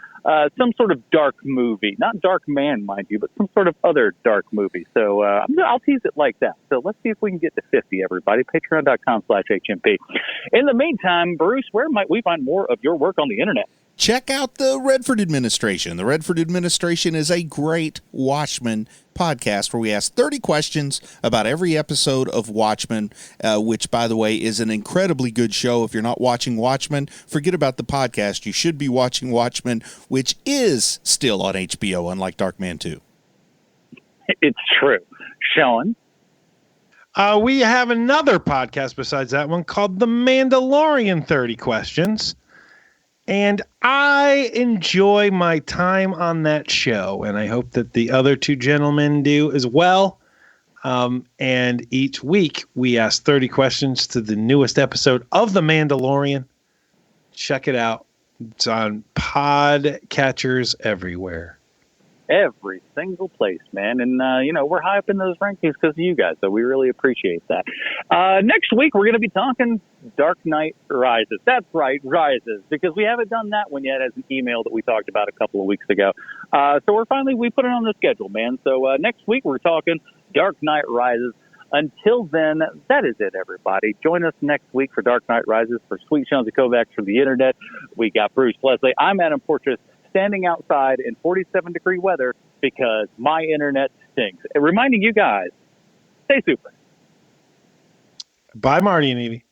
some sort of dark movie. Not Darkman, mind you, but some sort of other dark movie. So I'll tease it like that. So let's see if we can get to 50, everybody. Patreon.com/HMP. In the meantime, Bruce, where might we find more of your work on the internet? check out the Redford Administration. The Redford Administration is a great Watchmen podcast where we ask 30 questions about every episode of Watchmen, which, by the way, is an incredibly good show. If you're not watching Watchmen, forget about the podcast. You should be watching Watchmen, which is still on HBO, unlike Darkman 2. It's true. Sean? We have another podcast besides that one called The Mandalorian 30 Questions. And I enjoy my time on that show, and I hope that the other two gentlemen do as well. And each week, we ask 30 questions to the newest episode of The Mandalorian. Check it out. It's on podcatchers everywhere. Every single place, man. And, we're high up in those rankings because of you guys, so we really appreciate that. Next week, we're going to be talking Dark Knight Rises. That's right, Rises, because we haven't done that one yet as an email that we talked about a couple of weeks ago. So we put it on the schedule, man. So next week, we're talking Dark Knight Rises. Until then, that is it, everybody. Join us next week for Dark Knight Rises. For Sweet Sounds of Kovacs from the internet, we got Bruce Leslie. I'm Adam Portrais, standing outside in 47-degree weather because my internet stinks. And reminding you guys, stay super. Bye, Marty and Evie.